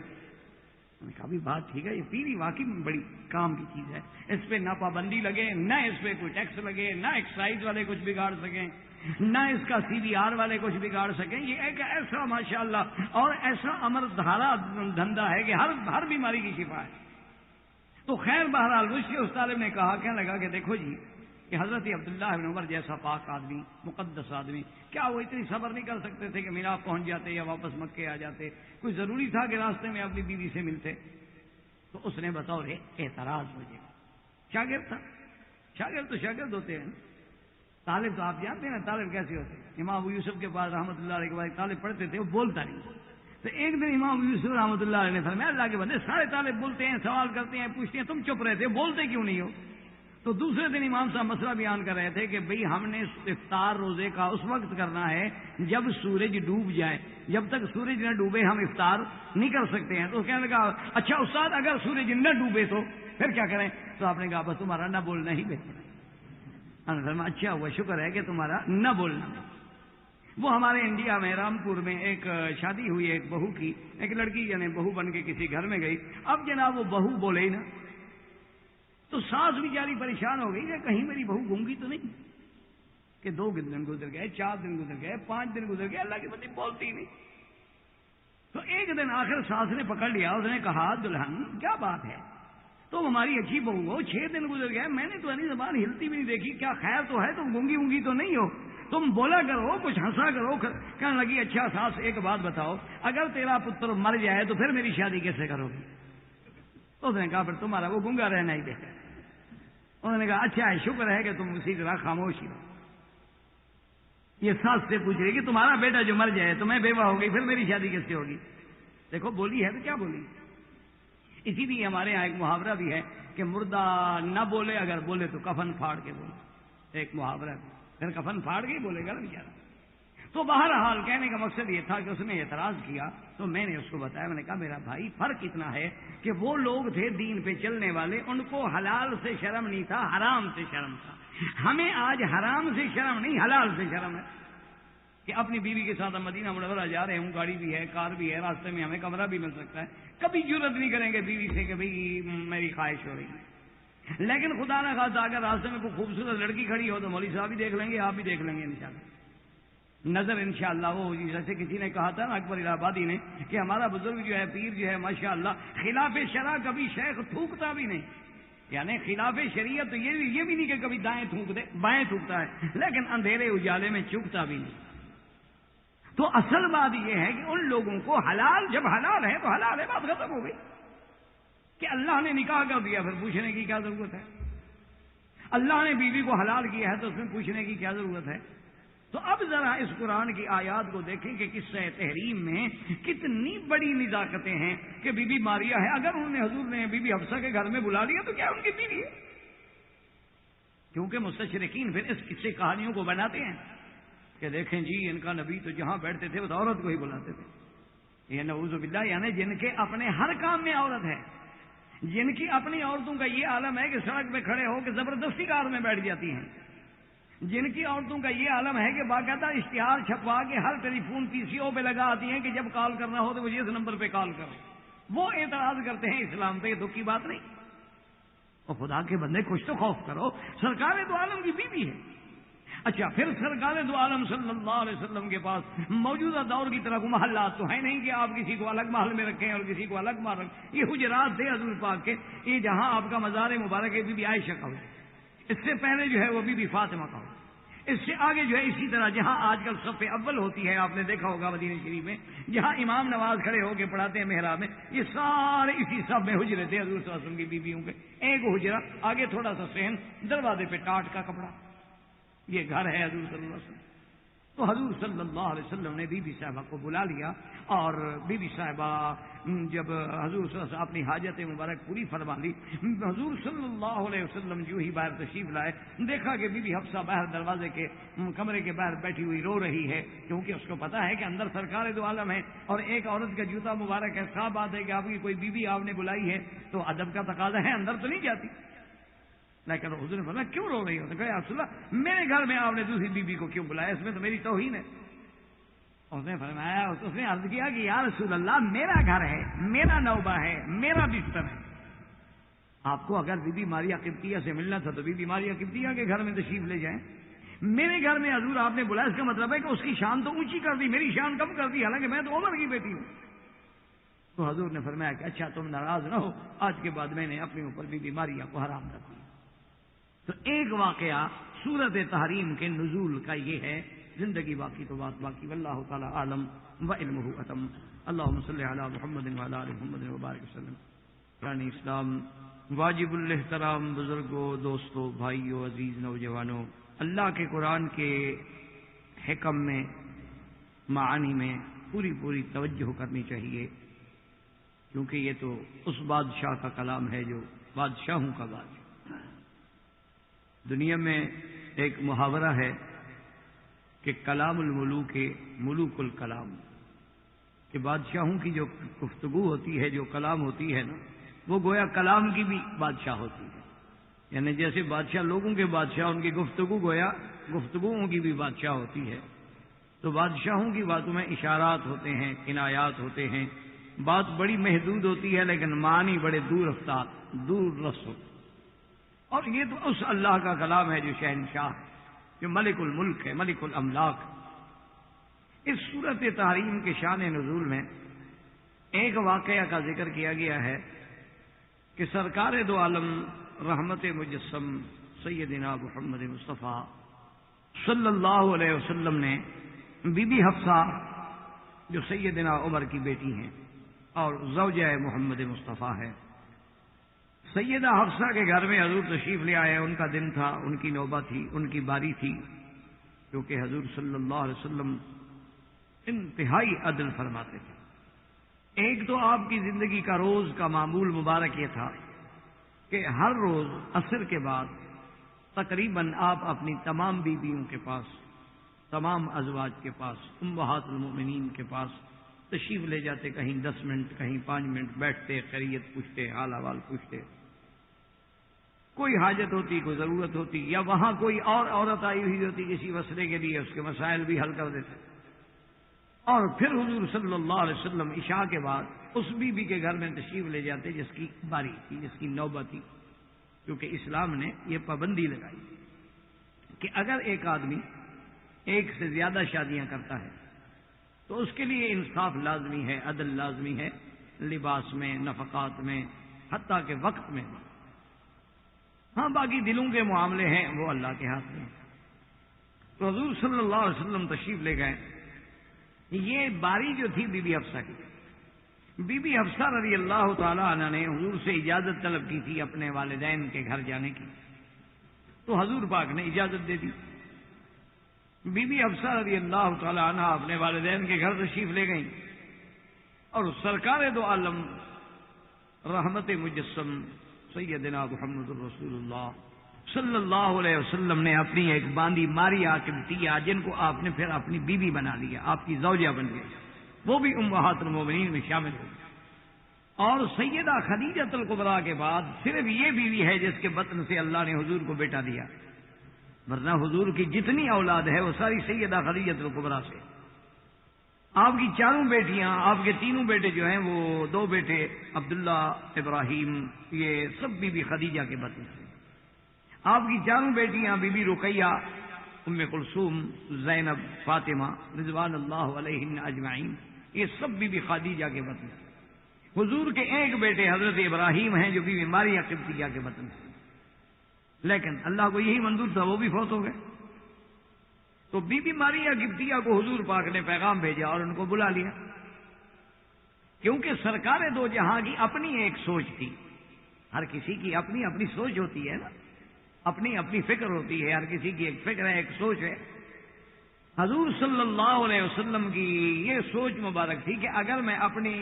میں نے کہا بھی بات ٹھیک ہے، یہ پیری واقعی بڑی کام کی چیز ہے، اس پہ نہ پابندی لگے، نہ اس پہ کوئی ٹیکس لگے، نہ ایکسائز والے کچھ بگاڑ سکیں، نہ اس کا CBR والے کچھ بگاڑ سکیں، یہ ایک ایسا ماشاءاللہ اور ایسا امر دھارا دھندا ہے کہ ہر بیماری کی شفا ہے۔ تو خیر بہرحال مجھ سے اس طالب نے کہا، کہنے لگا کہ دیکھو جی کہ حضرت عبداللہ بن عمر جیسا پاک آدمی، مقدس آدمی، کیا وہ اتنی صبر نہیں کر سکتے تھے کہ میراب پہنچ جاتے یا واپس مکے آ جاتے؟ کوئی ضروری تھا کہ راستے میں اپنی بیوی سے ملتے؟ تو اس نے بطور اعتراض مجھے، شاگرد تھا، شاگرد تو شاگرد ہوتے ہیں، طالب تو آپ جانتے ہیں نا طالب کیسے ہوتے ہیں۔ امام ابو یوسف کے پاس رحمۃ اللہ علیہ کے بعد طالب پڑھتے تھے، وہ بولتا نہیں، تو ایک دن امام ابو یوسف رحمۃ اللہ علیہ نے فرمایا اللہ کے بندے سارے طالب بولتے ہیں، سوال کرتے ہیں، پوچھتے ہیں، تم چپ رہتے، بولتے کیوں نہیں ہو؟ تو دوسرے دن امام صاحب مسئلہ بیان کر رہے تھے کہ بھئی ہم نے افطار روزے کا اس وقت کرنا ہے جب سورج ڈوب جائے، جب تک سورج نہ ڈوبے ہم افطار نہیں کر سکتے ہیں۔ تو کہنے لگا اچھا استاد اگر سورج نہ ڈوبے تو پھر کیا کریں؟ تو آپ نے کہا بس تمہارا نہ بولنا ہی بہتر ہے۔ ہم نے فرمایا اچھا ہوا، شکر ہے کہ تمہارا نہ بولنا۔ وہ ہمارے انڈیا میں رامپور میں ایک شادی ہوئی ایک بہو کی، ایک لڑکی یعنی بہو بن کے کسی گھر میں گئی۔ اب جناب وہ بہو بولے ہی نا، تو ساس بیچاری پریشان ہو گئی کہ کہیں میری بہو گونگی تو نہیں، کہ 2 دن گزر گئے، 4 دن گزر گئے، 5 دن گزر گئے، اللہ کی بندی بولتی ہی نہیں۔ تو ایک دن آخر ساس نے پکڑ لیا، اس نے کہا دلہن کیا بات ہے، تم ہماری اچھی بہو ہو، 6 دن گزر گئے، میں نے تو اپنی زبان ہلتی بھی نہیں دیکھی، کیا خیر تو ہے، تم گونگی وونگی تو نہیں ہو، تم بولا کرو، کچھ ہنسا کرو۔ کہنے لگی اچھا ساس ایک بات بتاؤ، اگر تیرا پتر مر جائے تو پھر میری شادی کیسے کرو گی؟ تو اس نے کہا پھر تمہارا وہ گونگا رہنا ہی بہتر۔ انہوں نے کہا اچھا ہے، شکر ہے کہ تم اسی طرح خاموش ہی ہو۔ یہ ساس سے پوچھ رہی کہ تمہارا بیٹا جو مر جائے تو میں بیوہ ہو گئی، پھر میری شادی کیسے ہوگی؟ دیکھو بولی ہے تو کیا بولی۔ اسی لیے ہمارے یہاں ایک محاورہ بھی ہے کہ مردہ نہ بولے، اگر بولے تو کفن پھاڑ کے بولے، ایک محاورہ ہے، پھر کفن پھاڑ کے ہی بولے گا نا بیچارہ۔ تو بہرحال کہنے کا مقصد یہ تھا کہ اس نے اعتراض کیا تو میں نے اس کو بتایا، میں نے کہا میرا بھائی فرق اتنا ہے کہ وہ لوگ تھے دین پہ چلنے والے، ان کو حلال سے شرم نہیں تھا، حرام سے شرم تھا۔ ہمیں آج حرام سے شرم نہیں، حلال سے شرم ہے کہ اپنی بیوی کے ساتھ ہم مدینہ منورہ جا رہے ہوں، گاڑی بھی ہے، کار بھی ہے، راستے میں ہمیں کمرہ بھی مل سکتا ہے، کبھی جرت نہیں کریں گے بیوی سے کہ بھئی میری خواہش ہو رہی ہے۔ لیکن خدا نہ خواستہ اگر راستے میں کوئی خوبصورت لڑکی کھڑی ہو تو مولوی صاحب بھی دیکھ لیں گے، آپ بھی دیکھ لیں گے انشاءاللہ، نظر انشاءاللہ وہ جیسے کسی نے کہا تھا نا اکبر الہ آبادی نے کہ ہمارا بزرگ جو ہے پیر جو ہے ماشاءاللہ خلاف شرع کبھی شیخ تھوکتا بھی نہیں، یعنی خلاف شریعت یہ بھی نہیں کہ کبھی دائیں تھوک دے، بائیں تھوکتا ہے، لیکن اندھیرے اجالے میں چکتا بھی نہیں۔ تو اصل بات یہ ہے کہ ان لوگوں کو حلال جب حلال ہے تو حلال ہے، بات ختم ہو گئی کہ اللہ نے نکاح کر دیا، پھر پوچھنے کی کیا ضرورت ہے؟ اللہ نے بیوی کو حلال کیا ہے تو اس میں پوچھنے کی کیا ضرورت ہے؟ تو اب ذرا اس قرآن کی آیات کو دیکھیں کہ قصہ تحریم میں کتنی بڑی نزاکتیں ہیں کہ بی بی ماریہ ہے، اگر انہوں نے حضور نے بی بی حفصہ کے گھر میں بلا لیا تو کیا ان کی بیوی ہے؟ کیونکہ مستشرقین پھر اس قصے کہانیوں کو بناتے ہیں کہ دیکھیں جی ان کا نبی تو جہاں بیٹھتے تھے وہ عورت کو ہی بلاتے تھے، یہ نعوذ باللہ، یعنی جن کے اپنے ہر کام میں عورت ہے، جن کی اپنی عورتوں کا یہ عالم ہے کہ سڑک پہ کھڑے ہو کے زبردستی کار میں بیٹھ جاتی ہیں، جن کی عورتوں کا یہ عالم ہے کہ باقاعدہ اشتہار چھپوا کے ہر ٹیلی فون پی سی او پہ لگا آتی ہیں کہ جب کال کرنا ہو تو مجھے اس نمبر پہ کال کرو، وہ اعتراض کرتے ہیں اسلام پہ، دکھ کی بات نہیں۔ اور خدا کے بندے کچھ تو خوف کرو، سرکار دو عالم کی بیوی ہے۔ اچھا پھر سرکار دو عالم صلی اللہ علیہ وسلم کے پاس موجودہ دور کی طرح کو محلات تو ہے نہیں کہ آپ کسی کو الگ محل میں رکھیں اور کسی کو الگ محل رکھیں، یہ حجرات تھے حضور پاک کے، یہ جہاں آپ کا مزار مبارک ہے بی بی عائشہ کا ہو، اس سے پہلے جو ہے وہ بی بی فاطمہ کا ہو، اس سے آگے جو ہے اسی طرح جہاں آج کل صف اول ہوتی ہے، آپ نے دیکھا ہوگا مدینہ شریف میں جہاں امام نماز کھڑے ہو کے پڑھاتے ہیں محراب میں، یہ سارے اسی صف میں حجرے تھے حضور صلی اللہ علیہ وسلم کی بیویوں کے، ایک حجرہ آگے تھوڑا سا صحن، دروازے پہ ٹاٹ کا کپڑا، یہ گھر ہے حضور صلی اللہ علیہ وسلم۔ تو حضور صلی اللہ علیہ وسلم نے بی بی صاحبہ کو بلا لیا، اور بی بی صاحبہ جب حضور صلی اللہ علیہ وسلم اپنی حاجت مبارک پوری فرما لی، حضور صلی اللہ علیہ وسلم جو ہی باہر تشریف لائے، دیکھا کہ بی بی حفصہ باہر دروازے کے کمرے کے باہر بیٹھی ہوئی رو رہی ہے، کیونکہ اس کو پتا ہے کہ اندر سرکار دو عالم ہے اور ایک عورت کا جوتا مبارک ہے، صاف بات ہے کہ آپ کی کوئی بیوی آپ نے بلائی ہے تو ادب کا تقاضا ہے، اندر تو نہیں جاتی، لیکن حضور نے فرمایا کیوں رو رہی ہو؟ تو کہا یا رسول اللہ میرے گھر میں آپ نے دوسری بیوی کو کیوں بلایا، اس میں تو میری توہین ہے۔ اس نے فرمایا، اس نے عرض کیا کہ یا رسول اللہ میرا گھر ہے، میرا نوبہ ہے، میرا بستر ہے، آپ کو اگر بی بی ماریہ قبطیہ سے ملنا تھا تو بی بی ماریہ قبطیہ کے گھر میں تشریف لے جائیں، میرے گھر میں حضور آپ نے بلایا، اس کا مطلب ہے کہ اس کی شان تو اونچی کر دی، میری شان کم کر دی، حالانکہ میں تو عمر کی بیٹی ہوں۔ تو حضور نے فرمایا کہ اچھا تم ناراض نہ ہو، آج کے بعد میں نے اپنے اوپر بی بی ماریہ کو حرام کر دیا۔ تو ایک واقعہ سورت تحریم کے نزول کا یہ ہے، زندگی باقی تو بات باقی، واللہ تعالی عالم وعلمہ اتم۔ اللہم صلی علی محمد وعلی آل محمد وبارک وسلم۔ یعنی اسلام واجب الاحترام بزرگوں، دوستوں، بھائیوں، عزیز نوجوانوں، اللہ کے قرآن کے حکم میں، معانی میں پوری توجہ کرنی چاہیے، کیونکہ یہ تو اس بادشاہ کا کلام ہے جو بادشاہوں کا بادشاہ، دنیا میں ایک محاورہ ہے کہ کلام الملوک ملوک الکلام، کہ بادشاہوں کی جو گفتگو ہوتی ہے، جو کلام ہوتی ہے نا، وہ گویا کلام کی بھی بادشاہ ہوتی ہے. یعنی جیسے بادشاہ لوگوں کے بادشاہ، ان کی گفتگو گویا گفتگوؤں کی بھی بادشاہ ہوتی ہے. تو بادشاہوں کی باتوں میں اشارات ہوتے ہیں، کنایات ہوتے ہیں، بات بڑی محدود ہوتی ہے لیکن معنی بڑے دور رس ہوتے. اور یہ تو اس اللہ کا کلام ہے جو شہنشاہ ہے، جو ملک الملک ہے، ملک الاملاک. اس صورت تحریم کے شان نزول میں ایک واقعہ کا ذکر کیا گیا ہے کہ سرکار دو عالم رحمت مجسم سیدنا محمد مصطفیٰ صلی اللہ علیہ وسلم نے بی بی حفصہ جو سیدنا عمر کی بیٹی ہیں اور زوجہ محمد مصطفیٰ ہے، سیدہ حفصہ کے گھر میں حضور تشریف لے آئے. ان کا دن تھا، ان کی نوبت تھی، ان کی باری تھی، کیونکہ حضور صلی اللہ علیہ وسلم انتہائی عدل فرماتے تھے. ایک تو آپ کی زندگی کا روز کا معمول مبارک یہ تھا کہ ہر روز عصر کے بعد تقریباً آپ اپنی تمام بیویوں کے پاس، تمام ازواج کے پاس، امہات المؤمنین کے پاس تشریف لے جاتے. کہیں 10 منٹ، کہیں 5 منٹ بیٹھتے، خیریت پوچھتے، حال احوال پوچھتے. کوئی حاجت ہوتی، کوئی ضرورت ہوتی، یا وہاں کوئی اور عورت آئی ہوئی ہوتی کسی مسئلے کے لیے، اس کے مسائل بھی حل کر دیتے. اور پھر حضور صلی اللہ علیہ وسلم عشاء کے بعد اس بیوی کے گھر میں تشریف لے جاتے جس کی باری تھی، جس کی نوبت تھی. کیونکہ اسلام نے یہ پابندی لگائی کہ اگر ایک آدمی ایک سے زیادہ شادیاں کرتا ہے تو اس کے لیے انصاف لازمی ہے، عدل لازمی ہے، لباس میں، نفقات میں، حتیٰ کہ وقت میں. ہاں باقی دلوں کے معاملے ہیں وہ اللہ کے ہاتھ میں. تو حضور صلی اللہ علیہ وسلم تشریف لے گئے. یہ باری جو تھی بی بی حفصہ کی، بی بی حفصہ رضی اللہ تعالی عنہ نے حضور سے اجازت طلب کی تھی اپنے والدین کے گھر جانے کی، تو حضور پاک نے اجازت دے دی. بی بی حفصہ رضی اللہ تعالی عنہ اپنے والدین کے گھر تشریف لے گئیں اور سرکار دو عالم رحمت مجسم سیدنا محمد الرسول اللہ صلی اللہ علیہ وسلم نے اپنی ایک باندی ماریا قبطیہ، جن کو آپ نے پھر اپنی بیوی بنا لیا، آپ کی زوجہ بن گئی، وہ بھی امہات المومنین میں شامل ہوئی. اور سیدہ خدیجہ الکبریٰ کے بعد صرف یہ بیوی ہے جس کے بطن سے اللہ نے حضور کو بیٹا دیا، ورنہ حضور کی جتنی اولاد ہے وہ ساری سیدہ خدیجہ الکبریٰ سے. آپ کی 4 بیٹیاں، آپ کے 3 بیٹے جو ہیں، وہ 2 بیٹے عبداللہ، ابراہیم، یہ سب بی بی خدیجہ کے بطن سے. آپ کی 4 بیٹیاں بی بی رقیہ، ام کلثوم، زینب، فاطمہ رضوان اللہ علیہن اجمعین، یہ سب بی بی خدیجہ کے بطن سے. حضور کے ایک بیٹے حضرت ابراہیم ہیں جو بی بی ماریہ قبطیہ کے بطن سے، لیکن اللہ کو یہی منظور تھا، وہ بھی فوت ہو گئے. تو بی بی ماریہ قبطیہ کو حضور پاک نے پیغام بھیجا اور ان کو بلا لیا، کیونکہ سرکار دو جہاں کی اپنی ایک سوچ تھی. ہر کسی کی اپنی اپنی سوچ ہوتی ہے نا، اپنی اپنی فکر ہوتی ہے، ہر کسی کی ایک فکر ہے، ایک سوچ ہے. حضور صلی اللہ علیہ وسلم کی یہ سوچ مبارک تھی کہ اگر میں اپنی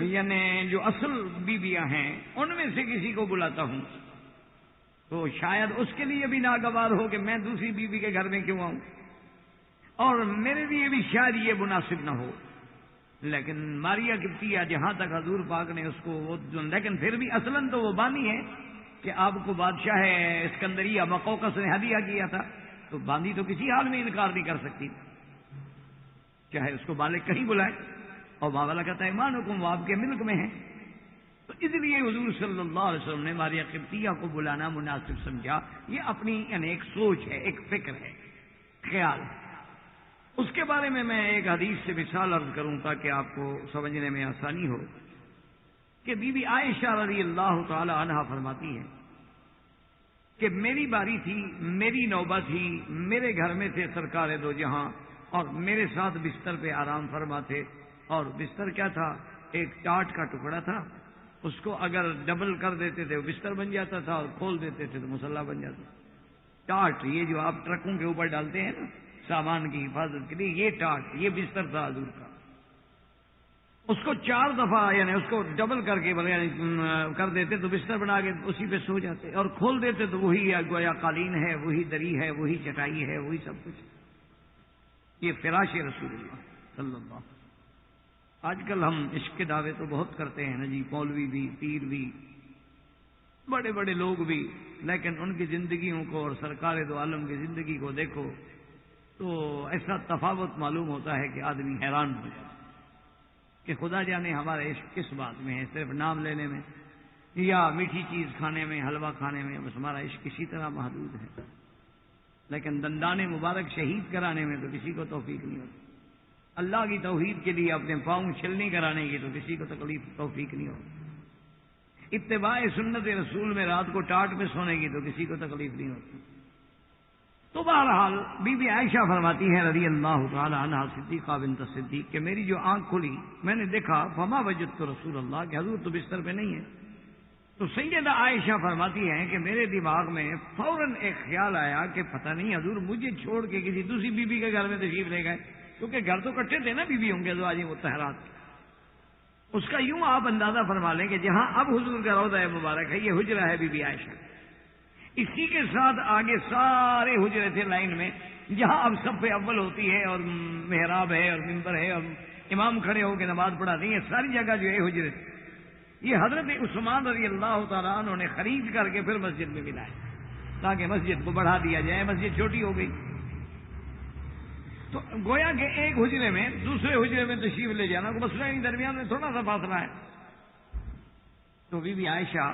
یعنی جو اصل بیویاں ہیں ان میں سے کسی کو بلاتا ہوں تو شاید اس کے لیے بھی ناگوار ہو کہ میں دوسری بیوی کے گھر میں کیوں آؤں، اور میرے لیے بھی شاید یہ مناسب نہ ہو. لیکن ماریہ قبطیہ جہاں تک حضور پاک نے اس کو لیکن پھر بھی اصلاً تو وہ باندھی ہے کہ آپ کو بادشاہ اسکندریہ مقوقس نے ہدیہ کیا تھا، تو باندھی تو کسی حال میں انکار نہیں کر سکتی، چاہے اس کو مالک کہیں بلائے. اور باولا کہتا ہے ایمانکم، وہ آپ کے ملک میں ہیں. تو اس لیے حضور صلی اللہ علیہ وسلم نے ماریہ قبطیہ کو بلانا مناسب سمجھا. یہ اپنی یعنی ایک سوچ ہے، ایک فکر ہے، خیال ہے. اس کے بارے میں ایک حدیث سے مثال عرض کروں تاکہ آپ کو سمجھنے میں آسانی ہو کہ بی بی عائشہ رضی اللہ تعالی عنہا فرماتی ہیں کہ میری باری تھی، میری نوبت تھی، میرے گھر میں تھے سرکار دو جہاں اور میرے ساتھ بستر پہ آرام فرما تھے. اور بستر کیا تھا؟ ایک ٹاٹ کا ٹکڑا تھا، اس کو اگر ڈبل کر دیتے تھے وہ بستر بن جاتا تھا اور کھول دیتے تھے تو مصلح بن جاتا. ٹاٹ یہ جو آپ ٹرکوں کے اوپر ڈالتے ہیں نا سامان کی حفاظت کے لیے، یہ ٹاٹ، یہ بستر تھا حضور کا. اس کو 4 دفعہ یعنی اس کو ڈبل کر کے کر دیتے تو بستر بنا کے اسی پہ سو جاتے، اور کھول دیتے تو وہی گویا قالین ہے، وہی دری ہے، وہی چٹائی ہے، وہی سب کچھ۔ یہ فراش رسول اللہ صلی اللہ علیہ وسلم۔ آج کل ہم عشق کے دعوے تو بہت کرتے ہیں نا جی، مولوی بھی، پیر بھی، بڑے بڑے لوگ بھی، لیکن ان کی زندگیوں کو اور سرکار دو عالم کی زندگی کو دیکھو تو ایسا تفاوت معلوم ہوتا ہے کہ آدمی حیران ہو جاتا کہ خدا جانے ہمارا عشق کس بات میں ہے، صرف نام لینے میں یا میٹھی چیز کھانے میں، حلوہ کھانے میں، بس ہمارا عشق کسی طرح محدود ہے، لیکن دندان مبارک شہید کرانے میں تو کسی کو توفیق نہیں ہوتی، اللہ کی توحید کے لیے اپنے پاؤں چھلنی کرانے کی تو کسی کو توفیق نہیں ہوتی، اتباع سنت رسول میں رات کو ٹاٹ پہ سونے کی تو کسی کو تکلیف نہیں ہوتی۔ تو بہرحال بی بی عائشہ فرماتی ہے رضی اللہ تعالی عنہا صدیقہ بنت صدیق کہ میری جو آنکھ کھلی میں نے دیکھا فما وجدت رسول اللہ کہ حضور تو بستر پہ نہیں ہے۔ تو سیدہ عائشہ فرماتی ہیں کہ میرے دماغ میں فوراً ایک خیال آیا کہ پتہ نہیں حضور مجھے چھوڑ کے کسی دوسری بی بی کے گھر میں تشریف لے گئے، کیونکہ گھر تو کٹھے تھے نا بیویوں کے ازواج مطہرات۔ اس کا یوں آپ اندازہ فرما لیں کہ جہاں اب حضور کا روضہ مبارک ہے یہ حجرہ ہے بی بی عائشہ، اسی کے ساتھ آگے سارے حجرے تھے لائن میں، جہاں اب صف اول ہوتی ہے اور محراب ہے اور ممبر ہے اور امام کھڑے ہو کے نماز پڑھاتی ہے، ساری جگہ جو ہے حجرے تھے۔ یہ حضرت عثمان رضی اللہ تعالیٰ عنہ نے خرید کر کے پھر مسجد میں ملایا تاکہ مسجد کو بڑھا دیا جائے، مسجد چھوٹی ہو گئی تو گویا کہ ایک حجرے میں دوسرے حجرے میں تشریف لے جانا کو مسئلہ نہیں، درمیان میں تھوڑا سا فاصلہ ہے۔ تو بی بی عائشہ